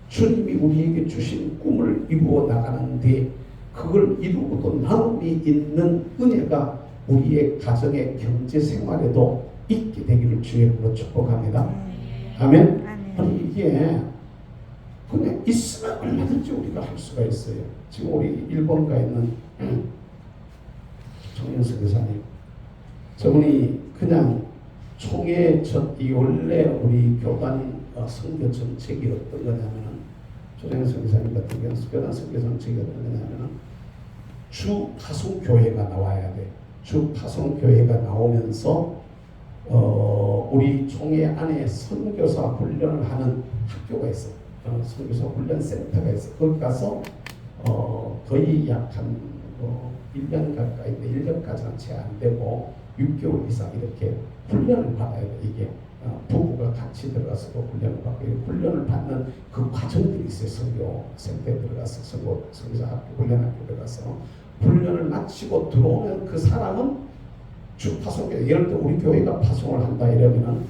주님이 우리에게 주신 꿈을 이루어 나가는데 그걸 이루고도 나눔이 있는 은혜가 우리의 가정의 경제 생활에도 있게 되기를 주의 이름으로 축복합니다. 아멘. 아니 이게 그냥 있으면 얼마든지 우리가 할 수가 있어요. 지금 우리 일본 가 있는 정현석 교사님, 저분이 그냥 총회 이 원래 우리 교단 선교 정책이 어떤 거냐면은 조정석 교사님 같은 경우는 교단 선교 정책이 어떤 거냐면은 주 파송 교회가 나와야 돼. 주 파송 교회가 나오면서 우리 총회 안에 선교사 훈련을 하는 학교가 있어. 선교사 훈련 센터가 있어. 거기 가서 거의 약 한 1년 가까이인데 1년까지는 채 안 되고 6개월 이상 이렇게 훈련을 받아야 돼. 이게 부부가 같이 들어가서 훈련을 받고 훈련을 받는 그 과정들이 있어요. 선교 센터에 들어가서 선교사 학교 훈련학교 들어가서 훈련을 마치고 들어오면 그 사람은 주 파송교회, 예를 들어 우리 교회가 파송을 한다 이러면은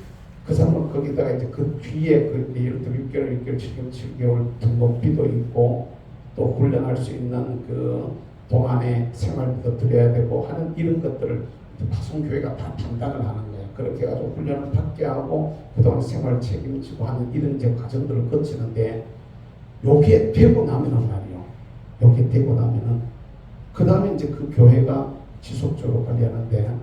그 사람은 거기다가 이제 그 뒤에 그 예를 들어 6개월, 7개월 등록비도 있고 또 훈련할 수 있는 그 동안에 생활비도 드려야 되고 하는 이런 것들을 파송교회가 다 담당을 하는 거예요. 그렇게 해가지고 훈련을 받게 하고 그동안 생활 책임지고 하는 이런 이제 과정들을 거치는데 요게 되고 나면은 말이요. 요게 되고 나면은 그 다음에 이제 그 교회가 지속적으로 관리하는데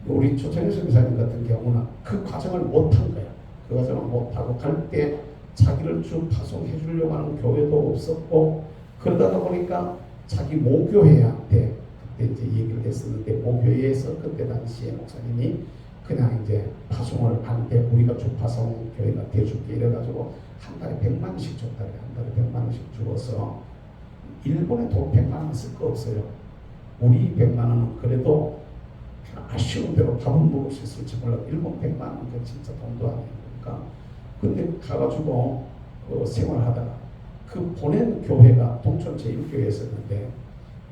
우리 조정석 기사님 같은 경우는 그 과정을 못한 거야. 그 과정을 못하고 갈 때 자기를 쭉 파송해 주려고 하는 교회도 없었고 그러다가 보니까 자기 모교회한테 그때 이제 얘기를 했었는데 모교회에서 그때 당시에 목사님이 그냥 이제 파송을 하는데 우리가 주파송 교회가 돼줄게 이래가지고 한 달에 100만원씩 줬다. 한 달에 100만원씩 주어서 일본에 돈 100만원 쓸 거 없어요. 우리 100만원은 그래도 아쉬운 대로 밥은 먹을 수 있을지 몰라. 일본 100만원 그 진짜 돈도 아니니까. 근데 가가지고 생활하다가 그 보낸 교회가 동촌 제1교회였었는데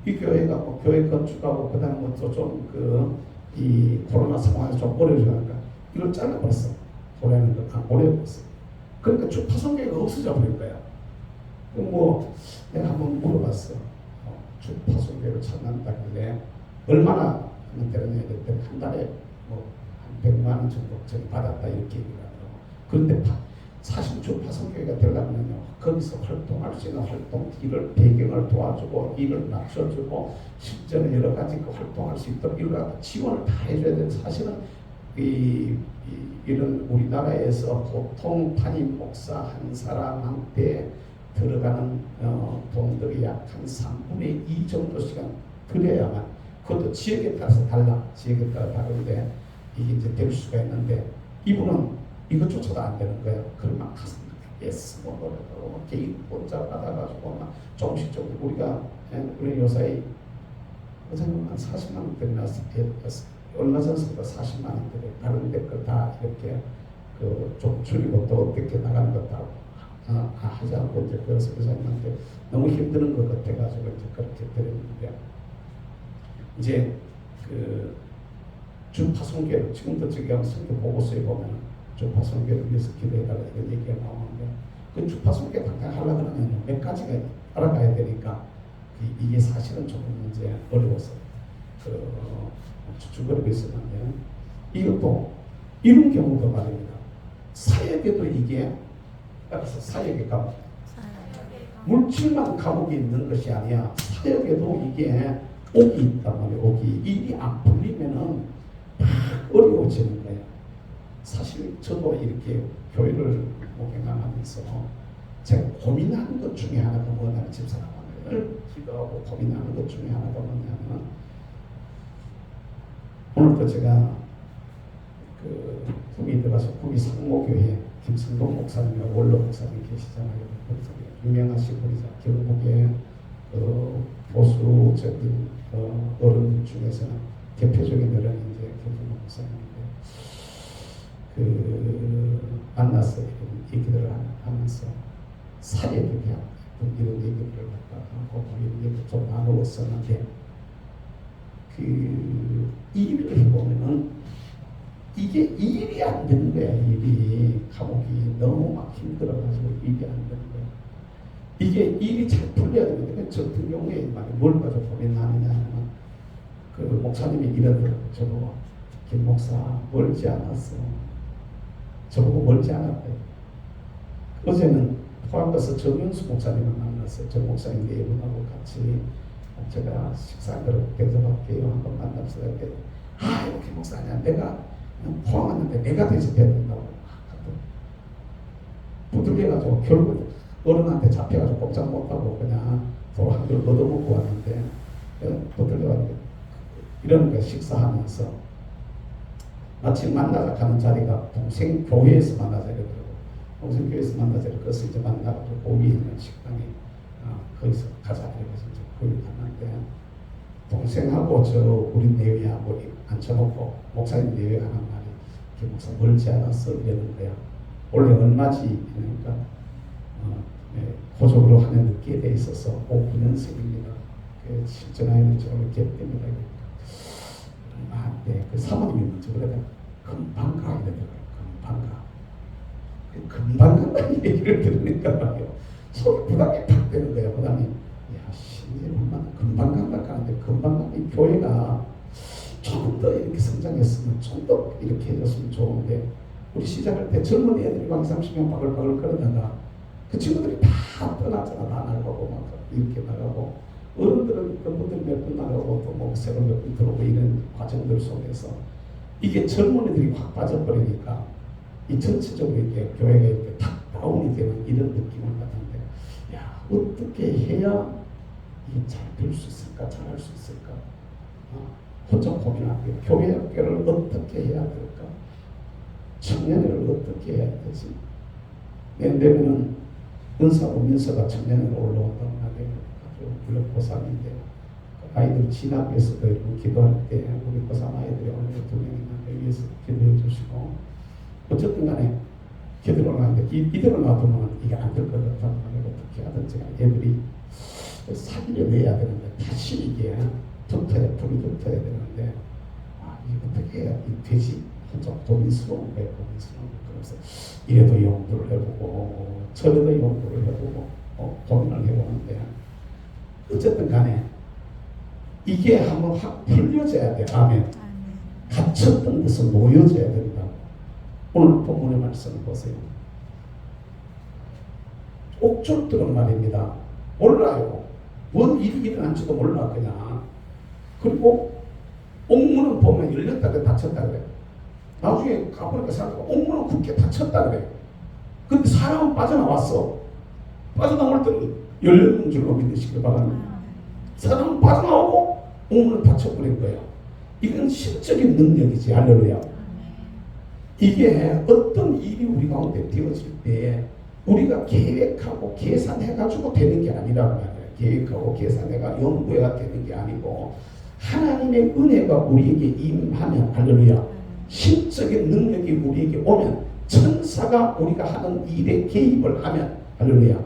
이 교회가 뭐 교회 건축하고 그다음에 뭐좀이 코로나 상황에서 좀 어려워지니까 이걸 잘라버렸어. 보내는 걸 다 보내버렸어. 그러니까 주파성교회가 없어져 버린 거야. 뭐 내가 한번 물어봤어. 주파성교회를 찾는다길래 얼마나 하면 되느냐 했더니 한 달에 뭐 한 100만 원 정도 받았다 이렇게 얘기를 하더라고. 그런데 사실 주파성교회가 되려면요 거기서 활동할 수 있는 활동 일을 배경을 도와주고 일을 맞춰주고 실전에 여러 가지 그 활동할 수 있도록 이걸 지원을 다 해줘야 되는데 사실은 이런 우리나라에서 보통 담임 목사 한 사람한테 들어가는 돈들이 약 한 3분의 2 정도씩은 드려야만 그것도 지역에 따라서 달라. 지역에 따라 다른데 이게 이제 될 수가 있는데 이분은 이것조차도 안 되는 거예요. 그러면 가서 예스 뭐 개인 혼자 받아가지고 막 조금씩 우리가 우리 요사이 어제는 한 40만 원짜리 얼마 전부터 40만 원짜리 다른 데 거 다 이렇게 그 좀 줄이고 또 어떻게 나가는 것도 하지 않고 이제 그래서 회장님한테 너무 힘드는 것 같아가지고 이제 그렇게 드렸는데 이제 그 주파성교회를 지금도 지금 성교 보고서에 보면 주파성교회를 위해서 기도해달라 이런 얘기가 나오는데 그 주파성교회 당장 하려고 하면 몇 가지가 알아가야 되니까 이게 사실은 조금 이제 어려워서 그 주거를 했었는데 이것도 이런 경우도 말입니다. 사역에도 이게 따라서 사역의 감옥 물질만 감옥이 있는 것이 아니야. 사역에도 이게 옥이 있단 말이에요. 옥이 일이 안 풀리면은 막 어려워지는 거예요. 사실 저도 이렇게 교회를 목회하면서 제가 고민하는 것 중에 하나가 뭐냐면 집사람을 기도하고 고민하는 것 중에 하나가 뭐냐면 오늘도 제가 그 북이 들어가서 북이 상모교회 김승동 목사님과 원로 목사님 계시잖아요. 유명하신 분이죠. 경북의 보수적인 어른 중에서는 대표적인 어른이 이제 김승동 목사님인데 그 만나서 이런 얘기들을 하면서 사역에 대한 이런 얘기들을 하고 이런 얘기를 좀 나누었었는데 그 일을 해보면은 이게 일이 안 되는 거야. 일이 감옥이 너무 막 힘들어가지고 일이 안 되는 거야. 이게 일이 잘 풀려야 되는데 저 같은 경우에 뭘 가지고 고민하느냐면 그 목사님이 이러더라고요. 저보고 김 목사 멀지 않았어. 저보고 멀지 않았대요. 어제는 포항 가서 정윤수 목사님을 만났어요. 정 목사님 네 분하고 같이 제가 식사를 대접할게요. 한번 만나서 이렇게 이렇게 목사 아니야. 내가 포항 왔는데 내가 대접해야 된다고 부득이해가지고 결국 어른한테 잡혀가지고 꼼짝 못하고 그냥 서로 한 그릇 얻어먹고 왔는데 부득이해가지고 이런 거 식사하면서 마침 만나자 가는 자리가 동생 교회에서 만나자 이러더라고. 동생 교회에서 만나자 그래서 이제 만나가지고 거기 있는 식당에 거기서 가자 이래서 이제 거기 갔는데 동생하고 저 우리 내외하고 앉혀놓고 목사님 내외 하는 말이 김 목사 멀지 않았어 이러는 거야. 원래 얼마지 그러니까 고적으로 하는 느끼에 돼 있어서 59년생입니다. 실제 나이는 저를 기억됩니다. 네, 그 사모님이 먼저 그러다 금방 가 이러더라고요. 금방 간다는 얘기를 들으니까 말이요. 서로 부담이 팍 되는 거예요. 부담이. 야, 신이 얼마나 금방 간다 하는데 금방 가는 교회가 조금 더 이렇게 성장했으면 좀 더 이렇게 해줬으면 좋은데 우리 시작할 때 젊은 애들이 막 30명 바글바글 그러다가 그 친구들이 다 떠났잖아. 다 나가고 막 이렇게 나가고 어른들은 그분들이 몇 분 나가고 또 뭐 새로 몇 분 들어오고 이런 과정들 속에서 이게 젊은이들이 확 빠져버리니까 이 전체적으로 이렇게 교회가 이렇게 탁 다운이 되는 이런 느낌을 받는데 야 어떻게 해야 이게 잘 될 수 있을까 잘할 수 있을까 혼자 고민하고요. 교회 학교를 어떻게 해야 될까 청년회를 어떻게 해야 되지 내면은 은사고 민서가 청년회로 올라온단 말이에요. 아주 물론 고3인데 아이들 진학에서도 이렇게 기도할 때 우리 고3 아이들이 오늘 2명 있는데 위해서 기도해 주시고 어쨌든 간에 기도를 하는데 이대로 놔두면 이게 안 될 것 같다는 말을 어떻게 하든지 애들이 살려내야 되는데 다시 이게 불이 붙어야 되는데 이게 어떻게 해야 되지? 좀 고민스러운 거예요. 그래서 이래도 연구를 해보고 저래도 연구를 해보고 고민을 해보는데 어쨌든 간에 이게 한번 확 풀려져야 돼. 아멘. 갇혔던 데서 놓여져야 된다. 오늘 본문의 말씀을 보세요. 옥졸들은 말입니다. 몰라요. 뭔 일이 일어난지도 몰라 그냥. 그리고 옥문은 보면 열렸다 그래 닫혔다 그래. 나중에 가보니까 사람들이 옥문은 굳게 닫혔다 그래. 근데 사람은 빠져나왔어. 빠져나올 때는 열렸는 줄로 믿으시길 바랍니다. 사람은 빠져나오고 옥문은 닫혀버린 거예요. 이건 신적인 능력이지. 할렐루야. 이게 어떤 일이 우리 가운데 되어질 때 우리가 계획하고 계산해가지고 되는 게 아니란 말이에요. 계획하고 계산해가 연구해가 되는 게 아니고 하나님의 은혜가 우리에게 임하면 할렐루야. 신적인 능력이 우리에게 오면 천사가 우리가 하는 일에 개입을 하면 할렐루야.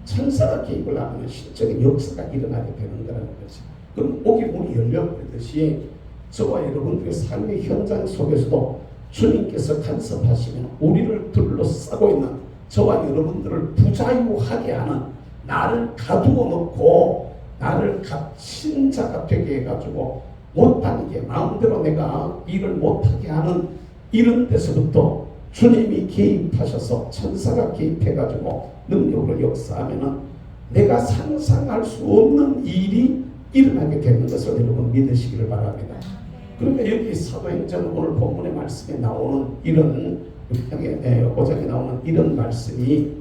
천사가 개입을 하면 신적인 역사가 일어나게 되는 거라는 거지. 그럼 옥이 문이 열려버리듯이 저와 여러분들의 삶의 현장 속에서도 주님께서 간섭하시면 우리를 둘러싸고 있는 저와 여러분들을 부자유하게 하는 나를 가두어 놓고 나를 갇힌 자가 되게 해가지고 못하는 게 마음대로 내가 일을 못하게 하는 이런 데서부터 주님이 개입하셔서 천사가 개입해가지고 능력으로 역사하면은 내가 상상할 수 없는 일이 일어나게 되는 것을 여러분 믿으시기를 바랍니다. 그러니까 여기 사도행전 오늘 본문의 말씀에 나오는 이런 5장에 나오는 이런 말씀이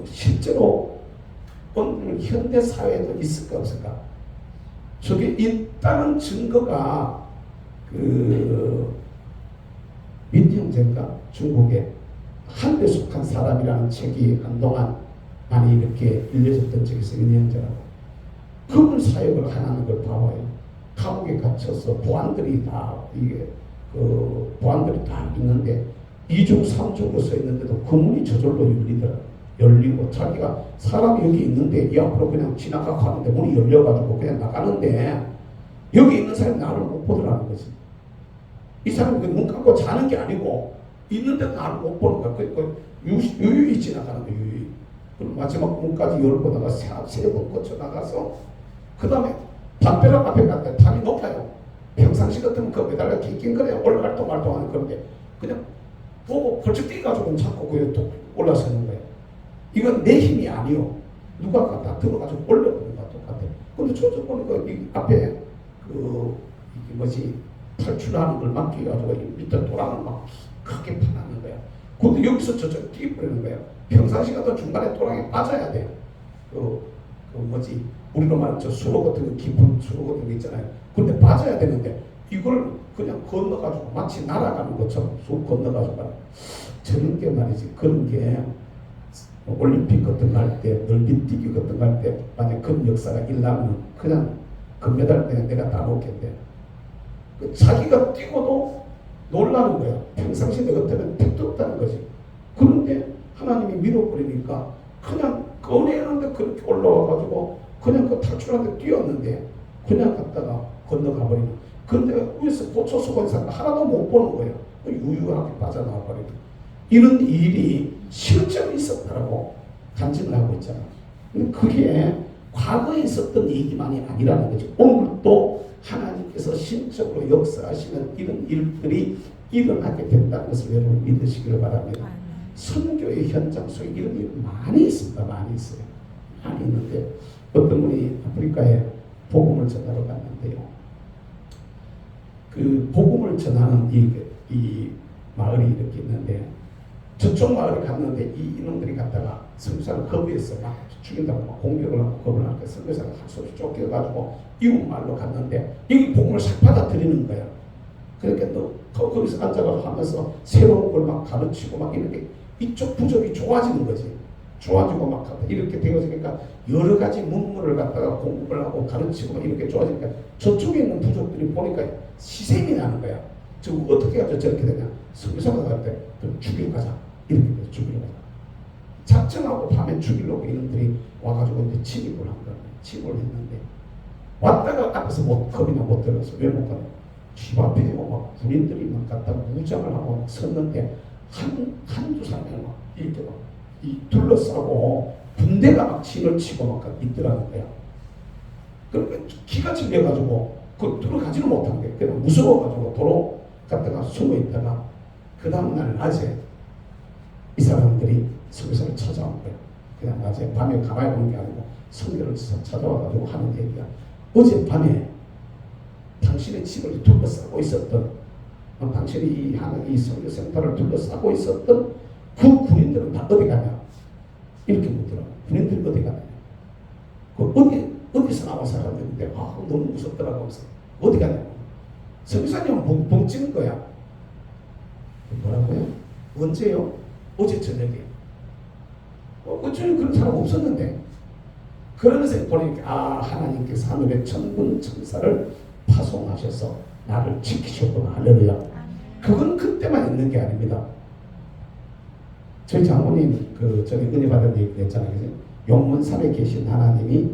실제로 오늘 현대 사회에도 있을까 없을까? 저게 있다는 증거가 민형제인가 중국에 한때 속한 사람이라는 책이 한동안 많이 이렇게 읽려졌던 적이 있어요. 민형제라고. 그분 사역을 하는 걸 봐봐요. 감옥에 갇혀서 보안들이 다 보안들이 다 있는데 2중 3중으로 서 있는데도 그 문이 저절로 열리고 자기가 사람이 여기 있는데 이 앞으로 그냥 지나가고 하는데 문이 열려가지고 그냥 나가는데 여기 있는 사람이 나를 못 보더라는 거지. 이 사람이 눈 감고 자는 게 아니고 있는데 나를 못 보는 거야. 유유히 지나가는 거야. 유유히. 그럼 마지막 문까지 열고 나가 세 번 거쳐 나가서 그 다음에 담벼락 앞에 갔는데 담이 높아요. 평상시 같으면 그 매달려 낑낑거려 올라갈 또 말도 하는 건데 그냥 보고 벌쩍 뛰어가지고 자꾸 그에 또 올라서는 거예요. 이건 내 힘이 아니요. 누가 갖다 들어가지고 올려버린 거와 똑같아. 근데 저쪽 보니까 이 앞에 탈출하는 걸 막혀가지고 밑에 도랑을 막 크게 파는 거야. 근데 여기서 저쪽 뛰어버리는 거야. 평상시 같은 중간에 도랑에 빠져야 돼. 우리로 말하면 저 수로 같은 거, 깊은 수로 같은 거 있잖아요. 근데 빠져야 되는데 이걸 그냥 건너가지고 마치 날아가는 것처럼 쑥 건너가지고 저런 게 말이지. 그런 게 올림픽 같은 거 할 때, 넓이뛰기 같은 거 할 때 만약 그런 역사가 일어나면 그냥 금메달 그냥 내가 다 놓겠대. 자기가 뛰고도 놀라는 거야. 평상시 내 같으면 택도 없다는 거지. 그런데 하나님이 밀어버리니까 그냥 꺼내는데 그렇게 올라와가지고 그냥 그 탈출하는데 뛰었는데 그냥 갔다가 건너가 버리는. 근데 위에서 보초서고 있는 사람 하나도 못 보는 거예요. 유유하게 빠져나와 버리는. 이런 일이 실제로 있었다라고 간증을 하고 있잖아. 근데 그게 과거에 있었던 얘기만이 아니라는 거죠. 오늘도 하나님께서 신적으로 역사하시는 이런 일들이 일어나게 된다는 것을 여러분 믿으시기를 바랍니다. 선교의 현장 속에 이런 일이 많이 있습니다. 많이 있어요. 많이 있는데 어떤 분이 아프리카에 복음을 전하러 갔는데요. 그 복음을 전하는 이 마을이 이렇게 있는데 저쪽 마을에 갔는데 이놈들이 갔다가 선교사를 거부해서 막 죽인다고 막 공격을 하고 겁을 하니까 선교사가 할 수 없이 쫓겨가지고 이웃 마을로 갔는데 여기 복음을 싹 받아들이는 거야. 그러니까 너 거기서 앉아가지고 하면서 새로운 걸 막 가르치고 막 이렇게 이쪽 부족이 좋아지는 거지. 좋아지고 막 이렇게 되어지니까 여러 가지 문물을 갖다가 공부를 하고 가르치고 막 이렇게 좋아지니까 저쪽에 있는 부족들이 보니까 시샘이 나는 거야. 저 어떻게 해서 저렇게 되냐. 선교사가 갈 때 죽이고 가자. 이렇게 해서 죽이려고 하죠. 작정하고 밤에 죽이려고 이놈들이 와가지고 이제 침입을 한 거예요. 침입을 했는데 왔다가 앞에서 겁이나 못 들어서 왜 못 가요? 집 앞에 막 군인들이 막 갖다 무장을 하고 막 섰는데 한두 사람이 막 이렇게 막 둘러싸고 군대가 막 침을 치고 막 있더라는 거야. 그러니까 기가 질려가지고 그 들어가지는 못한 게 그냥 무서워가지고 도로 갔다가 숨어 있다가 그 다음날 낮에 이 사람들이 성경을 찾아온 거야. 그냥 낮에 밤에 가만히 보는 게 아니고 성경을 찾아와가지고 하는 얘기야. 어젯밤에 당신의 집을 둘러싸고 있었던 당신이 이 성교센터를 둘러싸고 있었던 그 군인들은 다 어디 가냐? 이렇게 묻더라고. 군인들이 어디 가냐? 그 어디서 나온 사람들인데 너무 무섭더라고 하면서 어디 가냐? 성교사님은 벙 찍은 거야. 뭐라고요? 언제요? 어제 저녁에. 어쩌면 그런 사람 없었는데 그러면서 보니까 하나님께서 하늘의 천군 천사를 파송하셔서 나를 지키셨구나. 할렐루야. 그건 그때만 있는 게 아닙니다. 저희 장모님 저기 은혜 받은 얘기 했잖아요. 용문산에 계신 하나님이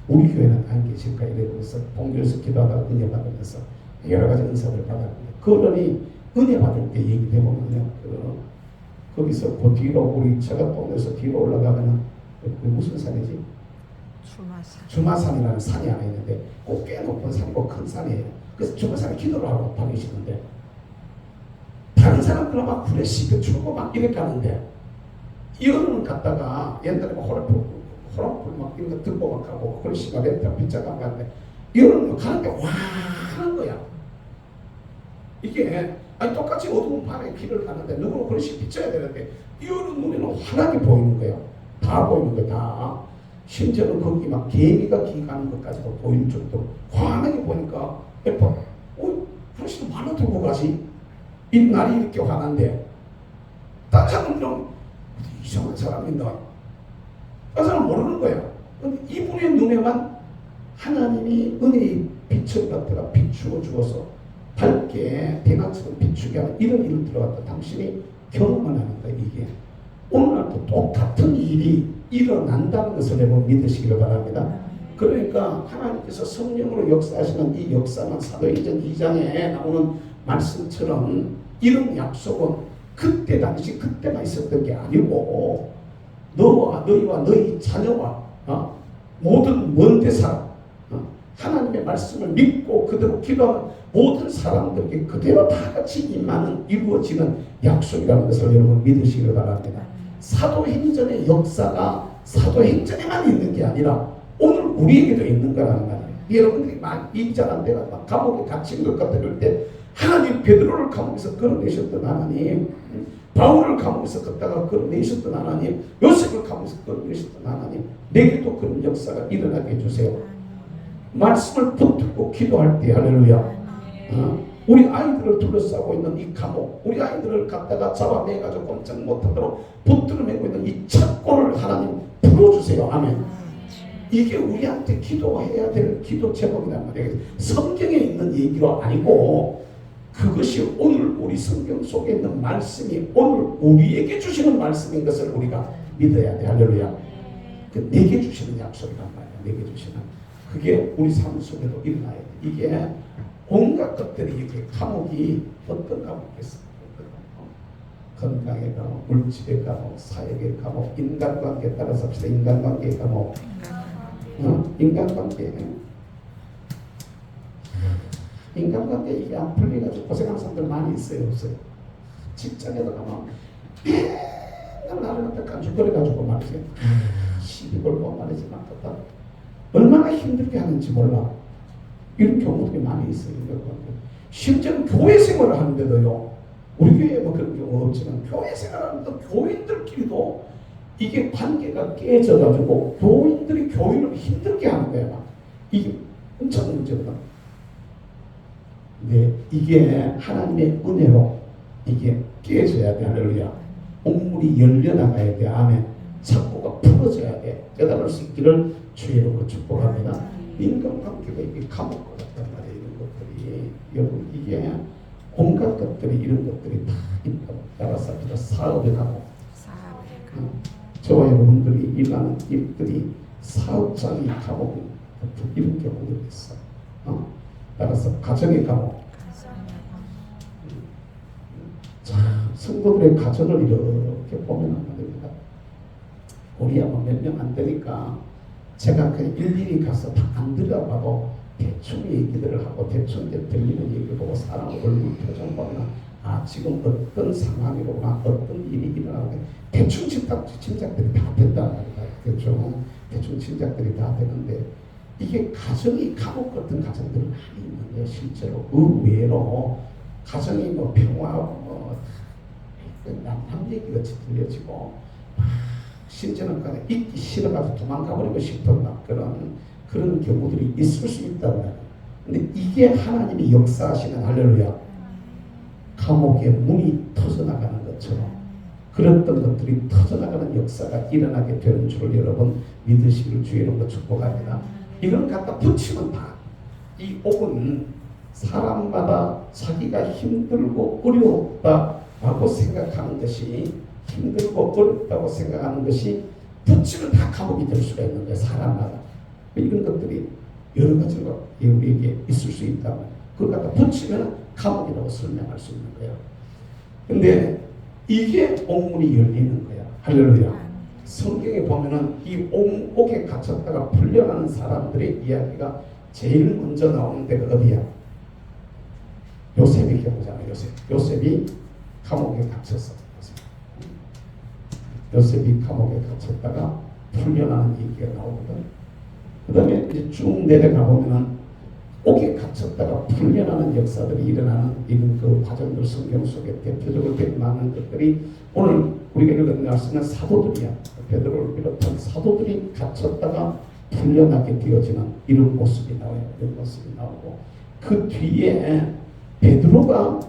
우리 교회는 안 계실까 이래서 봉교에서 기도하다가 은혜 받으면서 여러 가지 은사를 받았는데 그러니 은혜 받을 때 얘기해보면요. 거기서 그 뒤로 우리 처갓동에서 뒤로 올라가면은 무슨 산이지? 주마산이라는 산이 하나 있는데 꽤 높은 산이고 큰 산이에요. 그래서 주마산에 기도를 하고 다니시는데 다른 사람들은 막 후레쉬 추고 막 이렇게 가는데 이거는 갔다가 옛날에 호랑불 막 이런 거 들고 막 가고 후레쉬가 렌탈 빗자가 가는데 이거는 가는데 와 하는 거야. 이게 똑같이 어두운 밤에 길을 가는데 누구는 후레쉬 비춰야 되는데 이거는 눈에는 환하게 보이는 거야. 다 보이는 거야. 다. 심지어는 거기 막 개미가 기가는 것까지도 보일 정도로 환하게 보니까 후레쉬는 말로 들고 가지? 이 날이 이렇게 환한데 딴 사람은 이상한 사람인가? 딴 사람은 모르는 거야. 근데 이분의 눈에만 하나님이 은혜의 빛을 갖다가 비추어 주어서 밝게 대낮처럼 비추게 하는 이런 일을 들어갔다. 당신이 경험을 하는 거야. 이게 오늘날도 똑같은 일이 일어난다는 것을 여러분 믿으시기를 바랍니다. 그러니까 하나님께서 성령으로 역사하시는 이 역사는 사도행전 2장에 나오는 말씀처럼 이런 약속은 그때 당시 그때만 있었던 게 아니고 너희와 너희 자녀와 모든 먼데 사람 하나님의 말씀을 믿고 그대로 기도하는 모든 사람들에게 그대로 다 같이 임하는 이루어지는 약속이라는 것을 여러분 믿으시기를 바랍니다. 사도행전의 역사가 사도행전에만 있는 게 아니라 오늘 우리에게도 있는 거라는 말이에요. 여러분들이 막 일자란 데가 막 감옥에 갇힌 것 같을 때 하나님 베드로를 감옥에서 끌어내셨던 하나님, 바울을 감옥에서 걷다가 끌어내셨던 하나님, 요셉을 감옥에서 끌어내셨던 하나님, 내게도 그런 역사가 일어나게 해주세요. 말씀을 붙들고 기도할 때 할렐루야. 우리 아이들을 둘러싸고 있는 이 감옥, 우리 아이들을 갖다가 잡아내가지고 꼼짝 못하도록 붙들어매고 있는 이 착고를 하나님 풀어주세요. 아멘. 이게 우리한테 기도해야 될 기도 제목이란 말이에요. 성경에 있는 얘기가 아니고 그것이 오늘 우리 성경 속에 있는 말씀이 오늘 우리에게 주시는 말씀인 것을 우리가 믿어야 돼. 할렐루야. 내게 주시는 약속이란 말이야. 내게 주시는. 그게 우리 삶 속에도 일어나야 돼. 이게 온갖 것들이 이렇게 감옥이 어떤 감옥이겠습니까? 건강의 감옥, 물질의 감옥, 사역의 감옥, 인간관계에 따라서 합시다. 인간관계의 감옥. 인간관계 이게 안 풀려가지고 고생하는 사람들 많이 있어요. 없어요? 직장에도 가면 맨날 나를 갖다 깐죽거려가지고 말이지 시비 걸고 말이지 막 갖다 얼마나 힘들게 하는지 몰라. 이런 경우들이 많이 있어요. 심지어는 교회 생활을 하는데도요. 우리 교회에 뭐 그런 경우 없지만 교회 생활하는데 교인들끼리도 이게 관계가 깨져가지고 교인들이 교인을 힘들게 하는 거야. 막. 이게 엄청 문제거든. 근데 이게 하나님의 은혜로 이게 깨져야 돼. 할렐루야. 옥물이 열려나가야 돼. 아멘. 착고가 풀어져야 돼. 깨달을 수 있기를 주의 이름으로 축복합니다. 인간관계가 이게 감옥 같단 말이에요. 이런 것들이. 여러분 이게 온갖 것들이 이런 것들이 다 있다고 따라서 합니다. 사업의 감옥, 저와 여러분들이 일하는 일들이 사업장이 감옥 이런 경우도 있어. 따라서 가정의 감옥. 자, 성도들의 가정을 이렇게 보면 안 됩니다. 우리 아마 몇 명 안 되니까 제가 그냥 일일이 가서 다 안 들어가봐도 대충 얘기들을 하고 대충 이제 들리는 얘기를 보고 사람 얼굴 표정 보면 지금 어떤 상황이로구나 어떤 일이 일어나고 대충 짐작들이 다 된다는 거예요. 대충 짐작들이 다 되는데 이게 가정이 감옥 같은 가정들은 많이 있는데 실제로 의외로 가정이 뭐 평화하고 남 얘기같이 들려지고 심지어는 있기 싫어가지고 도망가버리고 싶은 그런 경우들이 있을 수 있다고 해요. 근데 이게 하나님이 역사하시는 할렐루야 감옥의 문이 터져나가는 것처럼 그랬던 것들이 터져나가는 역사가 일어나게 되는 줄을 여러분 믿으시길 주의 이름으로 축복합니다. 이걸 갖다 붙이면 이 옥은 사람마다 자기가 힘들고 어려웠다라고 생각하는 것이 힘들고 어렵다고 생각하는 것이 붙이면 다 감옥이 될 수가 있는 거예요. 사람마다. 이런 것들이 여러 가지가 우리에게 있을 수 있다면 그걸 갖다 붙이면 감옥이라고 설명할 수 있는 거예요. 근데 이게 옥문이 열리는 거야. 할렐루야. 성경에 보면은 이 옥에 갇혔다가 풀려나는 사람들의 이야기가 제일 먼저 나오는 데가 어디야? 요셉의 경우잖아요. 요셉이 감옥에 갇혔어. 요셉이 감옥에 갇혔다가 풀려나는 얘기가 나오거든. 그 다음에 이제 쭉 내려가 보면은 옥에 갇혔다가 풀려나는 역사들이 일어나는 이런 그 과정들 성경 속에 대표적으로 많은 것들이 오늘 우리가 읽은 말씀은 사도들이야. 베드로를 비롯한 사도들이 갇혔다가 풀려나게 되어지는 이런 모습이 나와요. 이런 모습이 나오고 그 뒤에 베드로가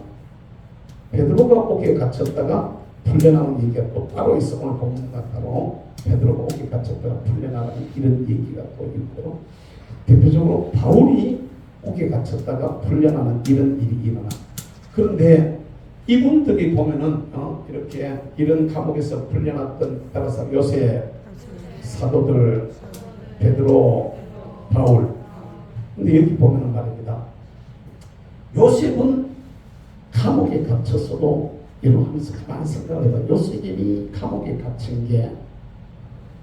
옥에 갇혔다가 풀려나온 얘기가 또 따로 있어. 오늘 본문과 따로 베드로가 옥에 갇혔다가 풀려나가는 이런 얘기가 또 있고 대표적으로 바울이 옥에 갇혔다가 풀려나는 이런 일이 일어나. 그런데 이분들이 보면은 이렇게 이런 감옥에서 풀려났던 따라서 요셉, 사도들, 베드로, 바울. 근데 여기 보면은 말입니다. 요셉은 감옥에 갇혔어도 여러분 하면서 가만히 생각을 해봐. 요셉이 감옥에 갇힌 게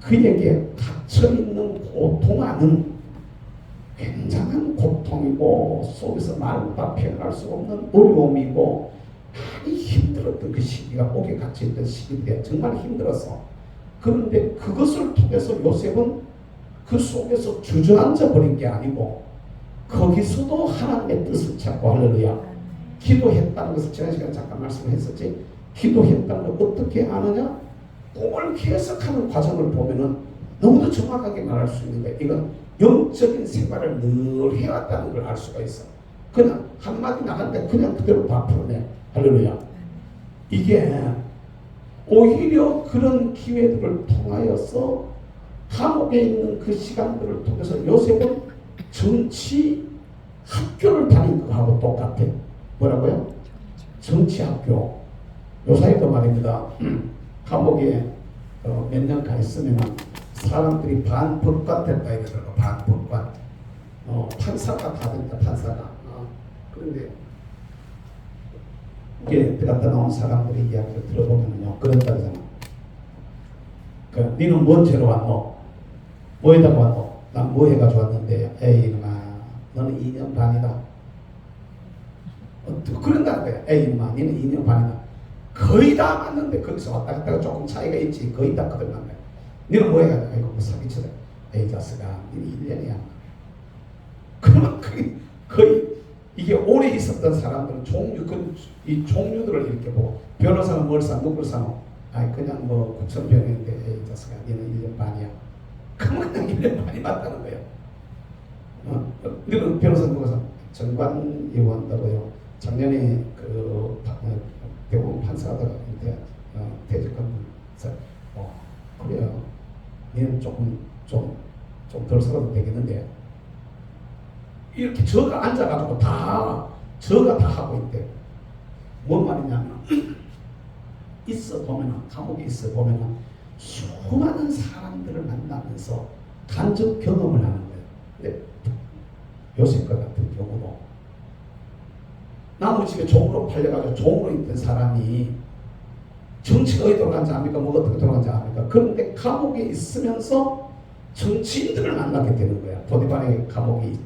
그에게 갇혀있는 고통하는 굉장한 고통이고 속에서 말로 다 표현할 수 없는 어려움이고 많이 힘들었던 그 시기가 옥에 갇혀있던 시기인데 정말 힘들었어. 그런데 그것을 통해서 요셉은 그 속에서 주저앉아 버린 게 아니고 거기서도 하나님의 뜻을 찾고 할렐루야 기도했다는 것을 지난 시간에 잠깐 말씀했었지. 기도했다는 걸 어떻게 아느냐? 꿈을 해석하는 과정을 보면은 너무도 정확하게 말할 수 있는 거야. 이건 영적인 생활을 늘 해왔다는 걸 알 수가 있어. 그냥 한마디 나갔는데 그냥 그대로 다 풀어내. 할렐루야. 이게 오히려 그런 기회들을 통하여서 감옥에 있는 그 시간들을 통해서 요셉은 정치 학교를 다닌 거하고 똑같아. 뭐라고요? 정치 학교. 요사이도 말입니다. 감옥에 몇 년 가 있으면 사람들이 반법관 됐다 이러더라고. 반법관. 판사가 다 된다. 판사가. 그런데 이게 들어갔다 나온 사람들의 이야기를 들어보면요 그런다잖아. 니는 뭔 죄로 왔노? 뭐에다가 왔노? 난 뭐 해가지고 왔는데 에이 이놈아 너는 2년 반이다. 그런다는 거야. 에이 이놈아 니는 2년 반이다. 거의 다 맞는데 거기서 왔다 갔다가 조금 차이가 있지. 거의 다 거듭난 거야. 니는 뭐 해가지고 아이고 뭐 사기쳐라. 에이 자식아 니는 1년이야. 그러면 거의 이게 오래 있었던 사람들은 이 종류들을 이렇게 보고 변호사는 뭘 사? 누굴 사노? 아니 그냥 뭐 9,000병인데 에이 자식아 니는 1년 반이야. 그러면 그냥 1년 반이 맞다는 거예요. 너는 변호사는 누가 사? 정관 예우한다고요. 작년에 대법원 판사가 퇴직한 분서 그래요. 얘는 조금 덜 살아도 되겠는데 이렇게 저가 앉아가지고 저가 다 하고 있대. 뭔 말이냐면 있어 보면은 감옥에 있어 보면은 수많은 사람들을 만나면서 간접 경험을 하는 거예요. 근데 요셉과 같은 경우도 나무 집에 종으로 팔려가지고 종으로 있던 사람이 정치가 어디 돌아간지 압니까? 뭐 어떻게 돌아간지 압니까? 그런데 감옥에 있으면서 정치인들을 만나게 되는 거야. 보디발의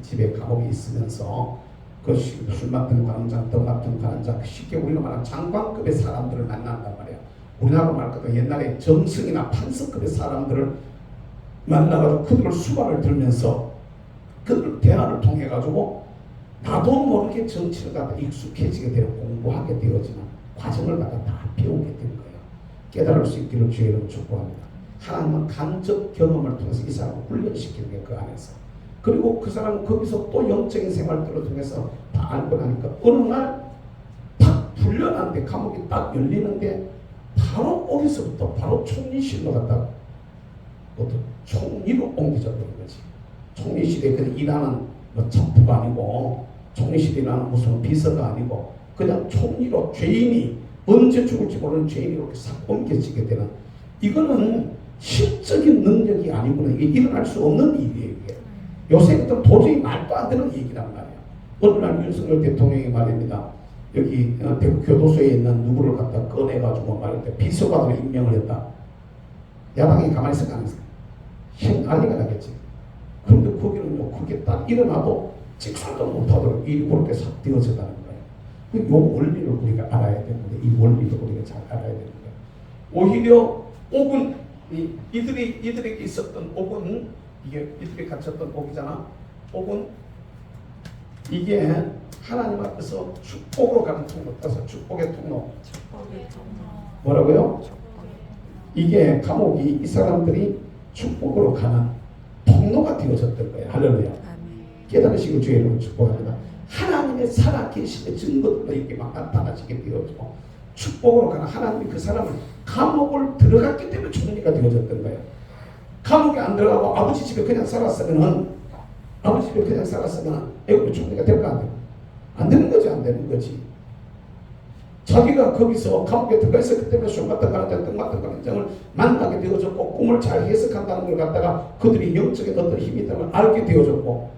집에 감옥에 있으면서 그 술 맡은 관원장, 떡 맡은 관원장, 쉽게 우리가 말하는 장관급의 사람들을 만난단 말이야. 우리나라로 말하면 옛날에 정승이나 판서급의 사람들을 만나가지고 그들을 수발을 들면서 그들 대화를 통해 가지고 나도 모르게 정치를 갖다 익숙해지게 되고 공부하게 되어지는 과정을 갖다 다 배우게 된 거예요. 깨달을 수 있기를 주의 이름으로 축복합니다. 하나님은 간접 경험을 통해서 이 사람을 훈련시키는 게 그 안에서. 그리고 그 사람은 거기서 또 영적인 생활들을 통해서 다 알고 나니까 어느 날 딱 훈련하는데 감옥이 딱 열리는데 바로 거기서부터 바로 총리실로 갔다 어떤 총리로 옮겨져 버린 거지. 총리실에 그 일하는 뭐 잡부가 아니고 총리실에 일하는 무슨 비서가 아니고 그냥 총리로 죄인이 언제 죽을지 모르는 죄인이 이렇게 싹 옮겨지게 되는 이거는 실적인 능력이 아니고는 이게 일어날 수 없는 일이에요. 이게. 요새 같은 도저히 말도 안 되는 얘기란 말이야. 어느 날 윤석열 대통령이 말입니다. 여기 대구 교도소에 있는 누구를 갖다 꺼내가지고 말인데 비서관으로 임명을 했다. 야당이 가만히 있을까 안 있을까? 난리가 나겠지. 그런데 거기는요, 그게 딱 일어나도 직설도 못하도록 일이 그렇게 싹 되어져가는 거예요. 이 원리를 우리가 알아야 되는데 이 원리를 우리가 잘 알아야 되는 거예요. 오히려 옥은 이들에게 있었던 옥은 이게 이들이 갇혔던 옥이잖아. 옥은 이게 하나님 앞에서 축복으로 가는 통로 따서 축복의 통로. 뭐라고요? 이게 감옥이 이 사람들이 축복으로 가는 통로가 되어졌던 거예요. 할렐루야. 깨달으시고 주의 이름으로 축복합니다. 하나님의 살아계심의 증거들로 이렇게 막 나타나시게 되어지고 축복으로 가는 하나님이 그 사람을 감옥을 들어갔기 때문에 총리가 되어졌던 거예요. 감옥에 안 들어가고 아버지 집에 그냥 살았으면 애국의 총리가 될까 안 돼요? 안 되는 거지, 안 되는 거지. 자기가 거기서 감옥에 들어가 있었기 때문에 술 맡은 가는장, 떡 맡은 가는장을 만나게 되어졌고 꿈을 잘 해석한다는 걸 갖다가 그들이 영적인 어떤 힘이 있다는 걸 알게 되어졌고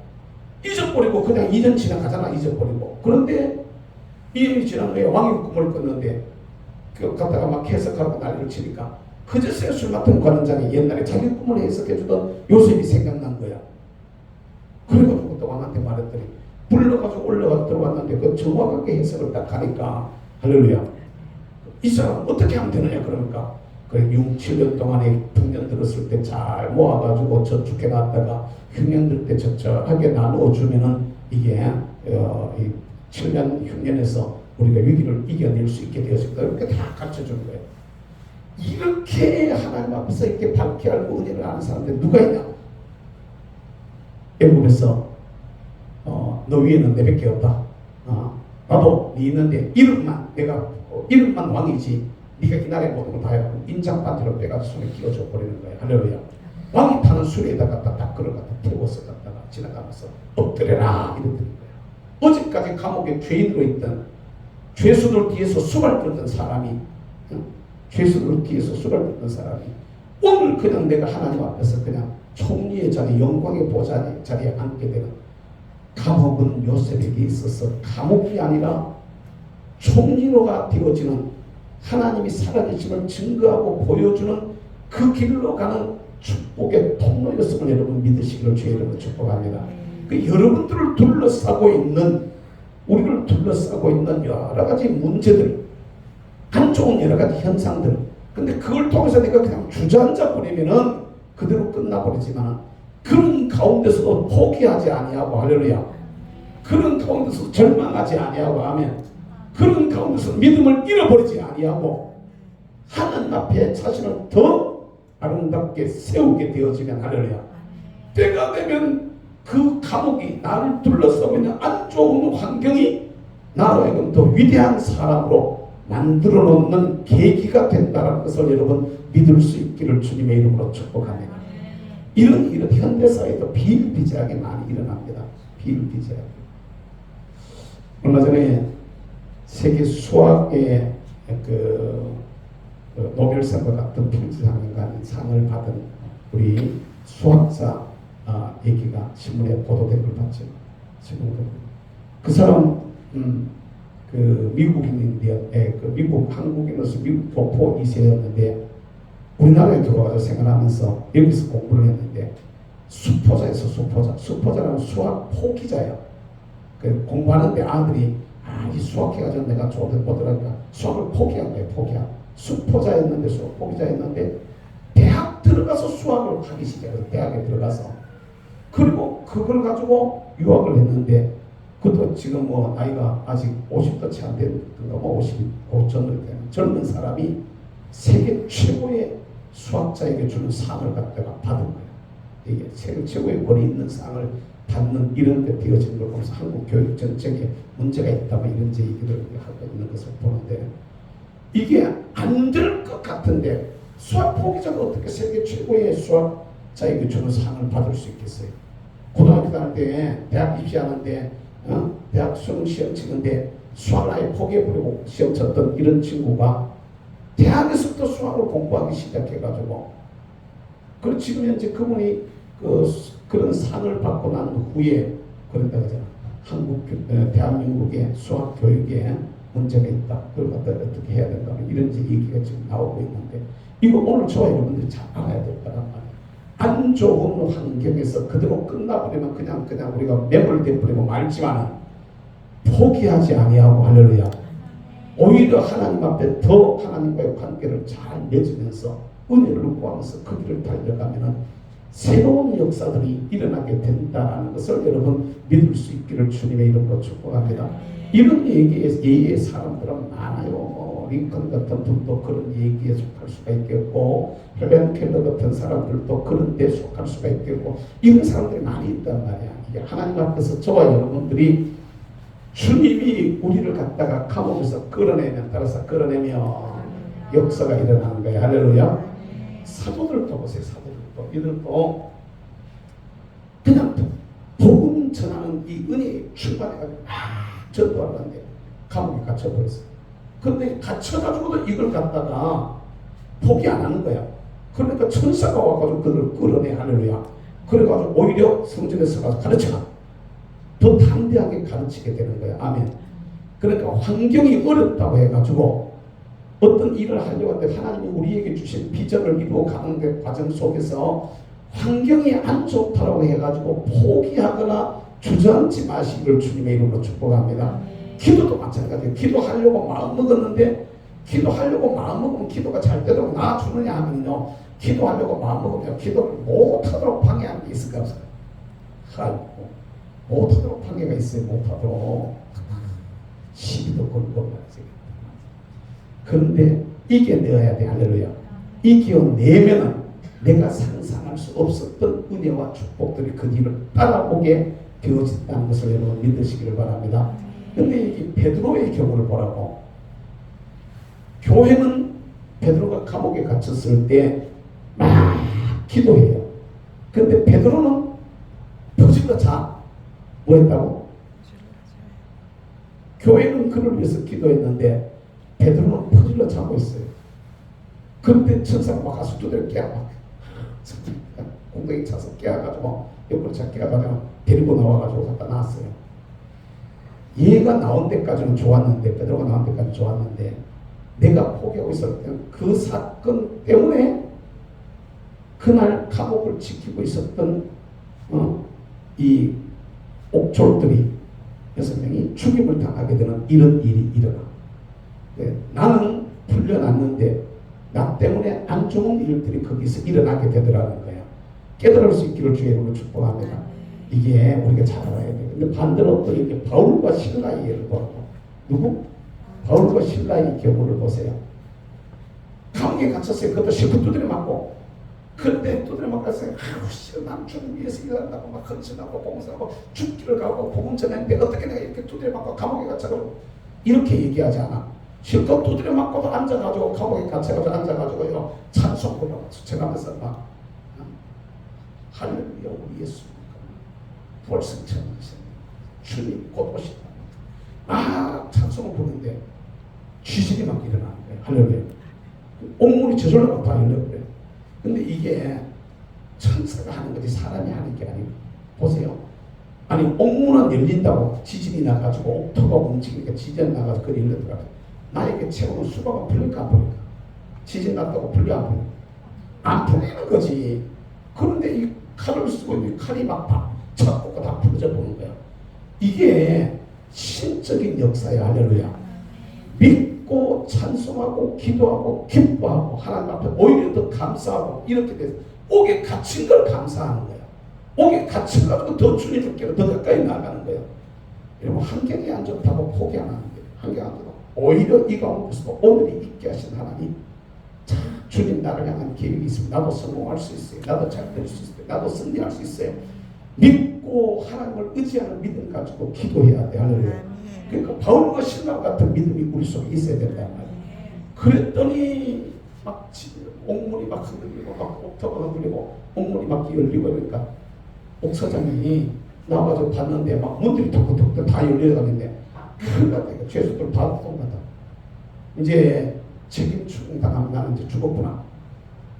잊어버리고 그냥 2년 지나가잖아. 잊어버리고. 그런데 2년이 지난 후에 왕이 꿈을 꿨는데 그 갖다가 막 해석하고 난리를 치니까 그제서야 술 맡은 관원장이 옛날에 자기 꿈을 해석해주던 요셉이 생각난 거야. 그래가지고 또 왕한테 말했더니 불러가지고 올라가 들어왔는데 그 정확하게 해석을 딱 하니까 할렐루야. 이 사람 어떻게 하면 되느냐 그러니까 그래 6, 7년 동안에 흉년 들었을 때 잘 모아가지고 저축해 놨다가 흉년 들 때 적절하게 나누어 주면은 이게 7년 흉년에서 우리가 위기를 이겨낼 수 있게 되었습니다. 이렇게 다 가르쳐 주는 거예요. 이렇게 하나님 앞에서 이렇게 밝게 알고 은혜를 아는 사람들 누가 있냐? 애국에서 너 위에는 내밖에 없다. 나도 네 있는데 이름만 내가 이름만 왕이지 네가 이 나라의 모든 걸 다 해가지고 인장반지로 빼가지고 손에 끼워줘 버리는 거야. 할렐루야. 왕이 타는 수레에다가 딱 그걸 갖다 태워서 갖다가 지나가면서 엎드려라 이랬던 거야. 어제까지 감옥에 죄인으로 있던 죄수들 뒤에서 수발 들던 사람이 죄수들 뒤에서 수발 들던 사람이 오늘 그냥 내가 하나님 앞에서 그냥 총리의 자리, 영광의 자리에 앉게 되는 감옥은 요셉에게 있어서 감옥이 아니라 총리로가 되어지는 하나님이 살아계심을 증거하고 보여주는 그 길로 가는 축복의 통로였음을 여러분 믿으시기를 주의 이름으로 축복합니다. 그 여러분들을 둘러싸고 있는 우리를 둘러싸고 있는 여러 가지 문제들, 안 좋은 여러 가지 현상들, 근데 그걸 통해서 내가 그냥 주저앉아 버리면은 그대로 끝나버리지만 그런 가운데서도 포기하지 아니하고 할렐루야. 그런 가운데서 절망하지 아니하고 하면 그런 가운데서 믿음을 잃어버리지 아니하고 하나님 앞에 자신을 더 아름답게 세우게 되어지면 할렐루야. 때가 되면 그 감옥이 나를 둘러싸고 있는 안 좋은 환경이 나로 하여금 더 위대한 사람으로 만들어 놓는 계기가 된다는 것을 여러분 믿을 수 있기를 주님의 이름으로 축복합니다. 이런 일은 현대사회에도 비일비재하게 많이 일어납니다. 비일비재하게. 얼마 전에 세계 수학의 그 그 노벨상과 같은 필즈상인가 상을 받은 우리 수학자 얘기가 신문에 보도된 걸 봤죠. 신문에. 그 사람 그 미국인인데 그 미국 한국인으로서 미국 교포 2세였는데 우리나라에 들어와서 생활하면서 여기서 공부를 했는데 수포자에서 수포자라는 수학 포기자예요. 그 공부하는데 아들이 이 수학해가지고 내가 좋은 데 보더라니까 수학을 포기한 거예요. 수포자였는데 수학 포기자였는데 대학 들어가서 수학을 하기 시작해요. 대학에 들어가서 그리고 그걸 가지고 유학을 했는데 그것도 지금 뭐 나이가 아직 50도 채 안 됐던가 뭐 55 정도 되는 젊은 사람이 세계 최고의 수학자에게 주는 상을 갖다가 받은 거예요. 이게 세계 최고의 권위 있는 상을 받는 이런 게 되어진 걸 보면서 한국 교육 정책에 문제가 있다면 이런 얘기를 하고 있는 것을 보는데 이게 안 될 것 같은데 수학 포기자가 어떻게 세계 최고의 수학자에게 주는 상을 받을 수 있겠어요? 고등학교 다닐 때 대학 입시하는데 대학 수능 시험 치는데 수학을 아예 포기해버리고 시험 쳤던 이런 친구가 대학에서부터 수학을 공부하기 시작해가지고 그리고 지금 현재 그분이 그런 상을 받고 난 후에 그런다고 하잖아. 대한민국의 수학 교육에 문제가 있다. 그걸 갖다 어떻게 해야 된다. 이런 얘기가 지금 나오고 있는데 이거 오늘 저와 여러분들이 잘 알아야 될 거란 말이에요. 안 좋은 환경에서 그대로 끝나버리면 그냥 우리가 매몰돼버리고 말지만 포기하지 아니하고 할렐루야. 오히려 하나님 앞에 더 하나님과의 관계를 잘 맺으면서 은혜를 구하면서 그 길을 달려가면은 새로운 역사들이 일어나게 된다는 것을 여러분 믿을 수 있기를 주님의 이름으로 축복합니다. 이런 예의 사람들은 많아요. 링컨 같은 분도 그런 얘기에 속할 수가 있겠고 헬렌 켈러 같은 사람들도 그런 데 속할 수가 있겠고 이런 사람들이 많이 있단 말이야. 이게 하나님 앞에서 저와 여러분들이 주님이 우리를 갖다가 감옥에서 끌어내면 따라서 끌어내면 역사가 일어나는 거예요. 할렐루야. 사도들도 보세요. 사도들도 이들도 그냥 복음 전하는 이 은혜에 출발해가지고 전도하는데 감옥에 갇혀버렸어요. 그런데 갇혀가지고도 이걸 갖다가 포기 안 하는 거야. 그러니까 천사가 와가지고 그들을 끌어내. 할렐루야. 그래가지고 오히려 성전에서 가서 가르쳐가. 더 담대하게 가르치게 되는 거야. 아멘. 그러니까 환경이 어렵다고 해가지고 어떤 일을 하려고 하는데 하나님이 우리에게 주신 비전을 이루어 가는 그 과정 속에서 환경이 안 좋다고 해가지고 포기하거나 주저앉지 마시기를 주님의 이름으로 축복합니다. 기도도 마찬가지예요. 기도하려고 마음먹었는데 기도하려고 마음먹으면 기도가 잘 되도록 나와주느냐 하면요. 기도하려고 마음먹으면 기도를 못하도록 방해하는 게 있을까 없어요? 못하도록 방해가 있어요. 못하도록 시비도 걸고 말이지. 그런데 이겨내야 돼. 할렐루야. 이겨내면은 내가 상상할 수 없었던 은혜와 축복들이 그 길을 따라오게 되어진다는 것을 여러분 믿으시기를 바랍니다. 근데 이 베드로의 경우를 보라고. 교회는 베드로가 감옥에 갇혔을 때 막 기도해요. 근데 베드로는 퍼질러 자. 뭐 했다고? 교회는 그를 위해서 기도했는데 베드로는 퍼질러 자고 있어요. 그런데 천사가 막 가서 두드려 깨워. 공동에 차서 깨워가지고 옆으로 차 깨워가지고 데리고 나와가지고 갖다 놨어요. 얘가 나온 데까지는 좋았는데 베드로가 나온 데까지 좋았는데 내가 포기하고 있었을 때는 그 사건 때문에 그날 감옥을 지키고 있었던 이 옥졸들이 6명이 죽임을 당하게 되는 이런 일이 일어나. 나는 풀려났는데 나 때문에 안 좋은 일들이 거기서 일어나게 되더라는 거야. 깨달을 수 있기를 주의 이름으로 축복합니다. 이게 우리가 잘 알아야 돼. 근데 반대로 또 이렇게 바울과 실라의 예를 보라고. 누구? 바울과 실라의 경우를 보세요. 감옥에 갇혔어요. 그것도 실컷 두드려 맞고. 그런데 두드려 맞고 했어요. 난 주님 위해서 일한다고 막 헌신하고 봉사하고 죽기를 가고 복음 전했는데 어떻게 내가 이렇게 두드려 맞고 감옥에 갇혀가지고 이렇게 얘기하지 않아. 실컷 두드려 맞고도 앉아가지고 감옥에 갇혀가지고 앉아가지고요 찬송 부르고 수쳐가면서 막 할렐루야 우리 예수 부활승천하신 주님 곧 오신다. 찬송을 부르는데 귀신이 막 일어나는 거예요. 할렐루야. 옥문이 저절로 막 다 열려버려요. 근데 이게 천사가 하는 거지 사람이 하는 게 아니고, 보세요. 아니 옥문은 열린다고 지진이 나가지고 옥토가 움직이니까 지진이 나가서 그게 열리더라고요. 나에게 채우는 수박은 풀릴까 안 풀릴까? 지진 났다고 풀려 안 풀려? 안 풀리는 거지. 그런데 이 칼을 쓰고 있는 칼이 막 잡고 다 부러져 보는 거야. 이게 신적인 역사야. 할렐루야. 믿고 찬송하고 기도하고 기뻐하고 하나님 앞에 오히려 더 감사하고 이렇게 돼서 옥에 갇힌 걸 감사하는 거야. 옥에 갇혀가지고 더 주님께로 더 가까이 나아가는 거야. 여러분 환경이 안 좋다고 포기 안 하는 거예요. 환경 안 좋다고 오히려 이 가운데서도 오늘이 있게 하신 하나님, 자, 주님 나를 향한 계획이 있으면 나도 성공할 수 있어요. 나도 잘 될 수 있어요. 나도 승리할 수 있어요. 믿고 하나님을 의지하는 믿음 가지고 기도해야 돼. 할렐루야. 그러니까 바울과 신라 같은 믿음이 우리 속에 있어야 된단 말이야. 그랬더니 막 옥문이 막 흔들리고 막 옥토가 흔들리고 옥문이 막 열리고 그러니까 옥사장이 나와가지고 봤는데 막 문들이 톡톡톡 다 열려가는데 큰일 났다. 죄수들 다 똥났다. 이제 책임 추궁당하면 나는 이제 죽었구나.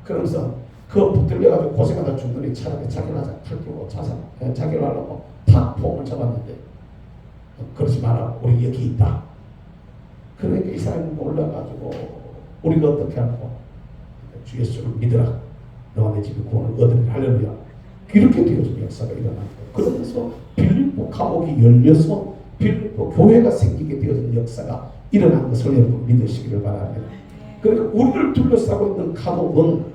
그러면서 그 붙들려가지고 고생하다 죽더니 차라리 자결하자. 칼 끼고 자결하려고 탁 폼을 잡았는데 그러지 마라. 우리 여기 있다. 그러니까 이 사람이 올라가지고 우리가 어떻게 하고 주 예수를 믿으라. 너와 내 집에 구원을 얻으리라. 할렐루야. 이렇게 되어진 역사가 일어난 거예요. 그러면서 빌립보 감옥이 열려서 빌립보 교회가 생기게 되어진 역사가 일어난 것을 여러분 믿으시기를 바랍니다. 그러니까 우리를 둘러싸고 있는 감옥은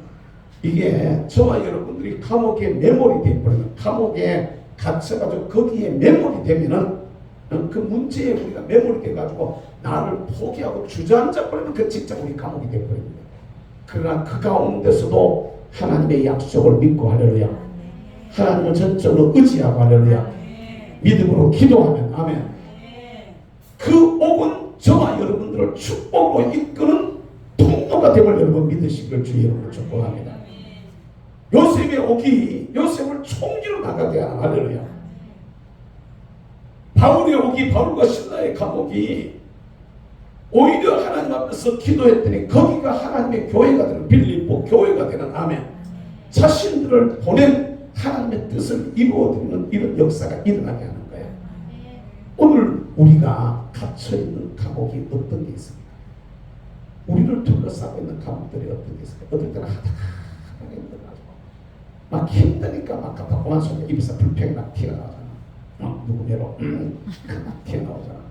이게 저와 여러분들이 감옥에 매몰이 되어버리면, 감옥에 갇혀가지고 거기에 매몰이 되면은 그 문제에 우리가 매몰이 돼가지고 나를 포기하고 주저앉아버리면 그 진짜 우리 감옥이 되어버립니다. 그러나 그 가운데서도 하나님의 약속을 믿고 할렐루야. 하나님을 전적으로 의지하고 할렐루야. 믿음으로 기도하면 아멘. 그 옥은 저와 여러분들을 축복으로 이끄는 통로가 됨을 여러분 믿으시기를 주의 이름으로 축복합니다. 요셉의 옥이 요셉을 총기로 나가게 하는 할렐루야. 바울의 옥이 바울과 신라의 감옥이 오히려 하나님 앞에서 기도했더니 거기가 하나님의 교회가 되는 빌립보 교회가 되는 아멘. 자신들을 보낸 하나님의 뜻을 이루어드리는 이런 역사가 일어나게 하는 거예요. 오늘 우리가 갇혀있는 감옥이 어떤 게 있습니까? 우리를 둘러싸고 있는 감옥들이 어떤 게 있습니까? 어떨 때는 하다가 힘들어가지고 막 힘드니까 막 가만 속에 입에서 불평이 막 튀어나오잖아. 누구 매로 막 튀어나오잖아.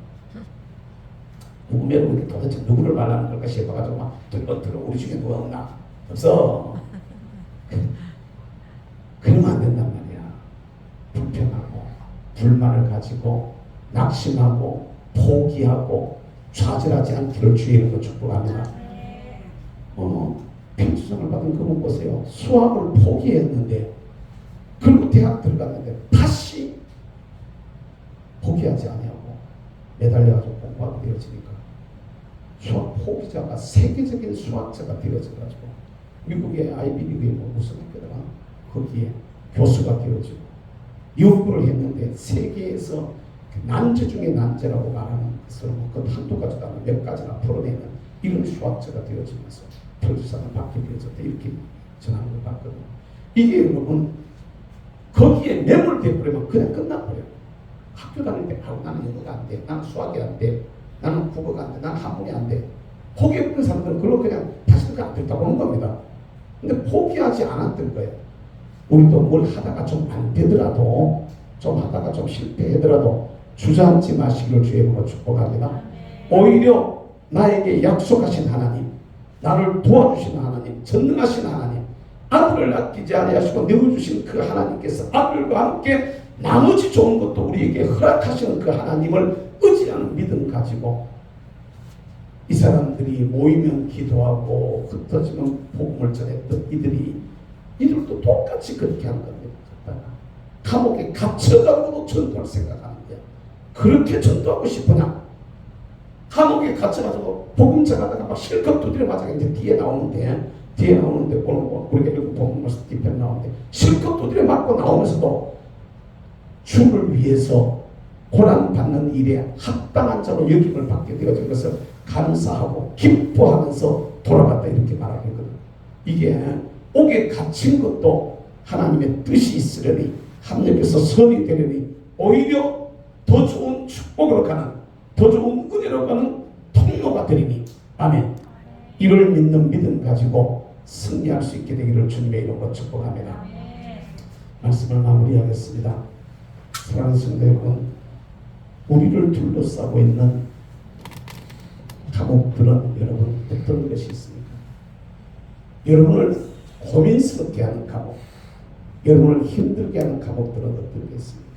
누구 매로 이렇게 도대체 누구를 말하는 걸까 싶어가지고 막 들어 우리 중에 누가 없나? 없어. 그러면 안 된단 말이야. 불평하고 불만을 가지고 낙심하고 포기하고 좌절하지 않기를 주의 이름으로 축복합니다. 편수성을 받은 그분 보세요. 수학을 포기했는데 그리고 대학 들어갔는데 다시 포기하지 아니하고 매달려가지고 공부하게 되어지니까 수학 포기자가 세계적인 수학자가 되어져가지고 미국의 아이비리그에 무슨 학교더라 거기에 교수가 되어지고 연구를 했는데 세계에서 난제 중에 난제라고 말하는 것을 그 한두 가지도 아니고 몇 가지나 풀어내는 이런 수학자가 되어지면서 표지상을 받게 되어졌다 이렇게 전하는 걸 봤거든요. 이게 여러분 거기에 매몰되어버리면 그냥 끝나버려요. 학교 다닐 때 나는 영어가 안 돼, 나는 수학이 안 돼, 나는 국어가 안 돼, 나는 한문이 안 돼. 포기해버린 사람들은 그걸로 그냥 다시 안 됐다 보는 겁니다. 근데 포기하지 않았던 거예요. 우리도 뭘 하다가 좀 안 되더라도 좀 하다가 좀 실패하더라도 주저앉지 마시기를 주의 이름으로 축복합니다. 오히려 나에게 약속하신 하나님, 나를 도와주시는 하나님, 전능하신 하나님, 아들을 아끼지 아니하시고 내어주신 그 하나님께서 아들과 함께 나머지 좋은 것도 우리에게 허락하시는 그 하나님을 의지하는 믿음 가지고 이 사람들이 모이면 기도하고 흩어지면 복음을 전했던 이들도 똑같이 그렇게 하는 겁니다. 감옥에 갇혀가지고도 전도할 생각하는 거야. 그렇게 전도하고 싶으냐? 감옥에 갇혀가지고 복음 전하다가 막 실컷 두드려 맞아가 이제 뒤에 나오는데 오늘 우리가 읽고 보면 뒤편 나오는데 실컷 두드려 맞고 나오면서도 주를 위해서 고난받는 일에 합당한 자로 여김을 받게 되어진 것을 감사하고 기뻐하면서 돌아갔다 이렇게 말하고 있거든. 이게 옥에 갇힌 것도 하나님의 뜻이 있으려니 합력해서 선이 되려니 오히려 더 좋은 축복으로 가는, 더 좋은 은혜로 가는 통로가 되리니 아멘. 이를 믿는 믿음 가지고 승리할 수 있게 되기를 주님의 이름으로 축복합니다. 말씀을 마무리하겠습니다. 사랑하는 성도 여러분, 우리를 둘러싸고 있는 감옥들은 여러분 어떤 것이 있습니까? 여러분을 고민스럽게 하는 감옥, 여러분을 힘들게 하는 감옥들은 어떤 게 있습니까?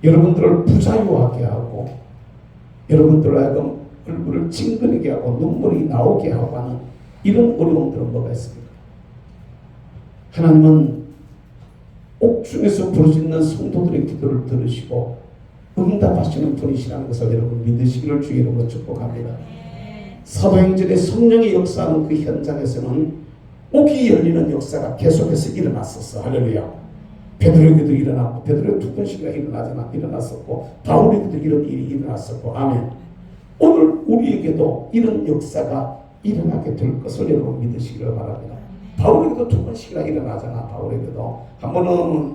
여러분들을 부자유하게 하고 여러분들로 하여금 얼굴을 찡그리게 하고 눈물이 나오게 하고 하는 이런 어려움들은 뭐가 있습니까? 하나님은 옥중에서 부르짖는 성도들의 기도를 들으시고 응답하시는 분이시라는 것을 여러분 믿으시기를 주의 이름으로 축복합니다. 사도행전의 성령의 역사하는 그 현장에서는 옥이 열리는 역사가 계속해서 일어났었어. 할렐루야. 베드로에게도 일어났고, 베드로에 두 번씩이나 일어났었고, 바울에게도 이런 일이 일어났었고, 아멘. 오늘 우리에게도 이런 역사가 일어나게 될 것을 여러분 믿으시기를 바랍니다. 바울에게도 두 번씩이나 일어나잖아. 바울에게도 한 번은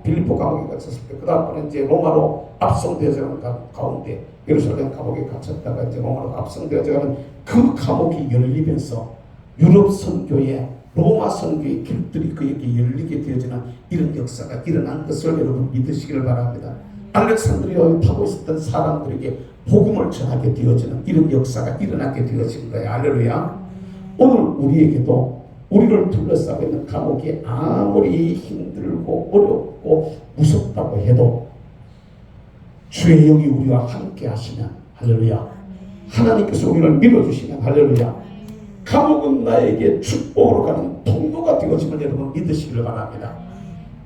빌립보 감옥에 갇혔을 때, 그 다음번에 이제 로마로 압송되어져가는 가운데 예루살렘 감옥에 갇혔다가 이제 로마로 압송되어져가는 그 감옥이 열리면서 유럽 선교의 로마 선교의 길들이 그에게 열리게 되어지는 이런 역사가 일어난 것을 여러분 믿으시기를 바랍니다. 알렉산드리아에 타고 있었던 사람들에게 복음을 전하게 되어지는 이런 역사가 일어나게 되어진 거야. 할렐루야. 오늘 우리에게도 우리를 둘러싸고 있는 감옥이 아무리 힘들고 어렵고 무섭다고 해도 주의 영이 우리와 함께 하시면, 할렐루야, 하나님께서 우리를 밀어주시면, 할렐루야, 감옥은 나에게 축복으로 가는 통로가 되어지면 여러분 믿으시기를 바랍니다.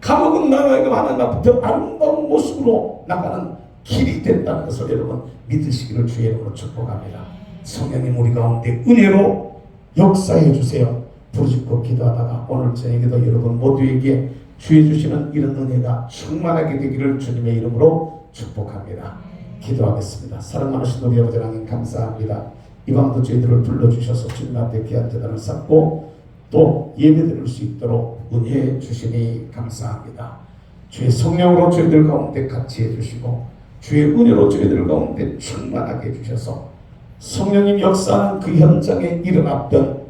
감옥은 나에게 하나님 앞에 더 아름다운 모습으로 나가는 길이 된다는 것을 여러분 믿으시기를 주의 이름으로 축복합니다. 성령님 우리 가운데 은혜로 역사해 주세요. 부르짖고 기도하다가 오늘 저녁에도 여러분 모두에게 주해 주시는 이런 은혜가 충만하게 되기를 주님의 이름으로 축복합니다. 기도하겠습니다. 사랑 많으신 우리 아버지 하나님 감사합니다. 이 밤도 저희들을 불러주셔서 주님 앞에 귀한 재단을 쌓고 또 예배드릴 수 있도록 은혜해 주시니 감사합니다. 주의 성령으로 저희들 가운데 같이 해주시고 주의 은혜로 저희들 가운데 충만하게 해주셔서 성령님 역사하는 그 현장에 일어났던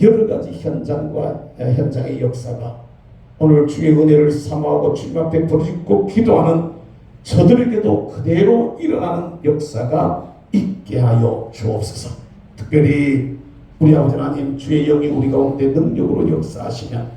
여러 가지 현장의 역사가 오늘 주의 은혜를 사모하고 주님 앞에 부르짖고 기도하는 저들에게도 그대로 일어나는 역사가 있게 하여 주옵소서. 특별히 우리 아버지 하나님 주의 영이 우리 가운데 능력으로 역사하시면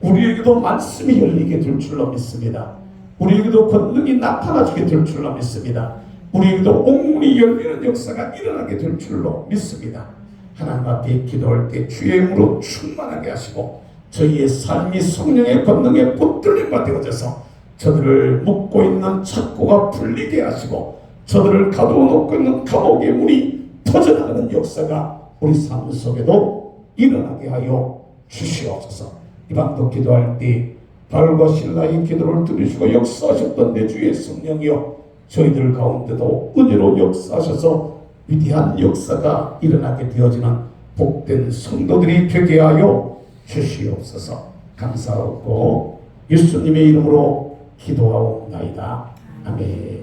우리에게도 말씀이 열리게 될 줄로 믿습니다. 우리에게도 권능이 나타나게 될 줄로 믿습니다. 우리에게도 옥문이 열리는 역사가 일어나게 될 줄로 믿습니다. 하나님 앞에 기도할 때 주의 힘으로 충만하게 하시고 저희의 삶이 성령의 권능에 붙들림과 되어져서 저들을 묶고 있는 착고가 풀리게 하시고 저들을 가두어 놓고 있는 감옥의 문이 터져나가는 역사가 우리 삶 속에도 일어나게 하여 주시옵소서. 이 밤도 기도할 때 바울과 실라의 기도를 들으시고 역사하셨던 내 주의 성령이여 저희들 가운데도 은혜로 역사하셔서 위대한 역사가 일어나게 되어지는 복된 성도들이 되게 하여 주시옵소서. 감사하고 예수님의 이름으로 기도하옵나이다. 아멘.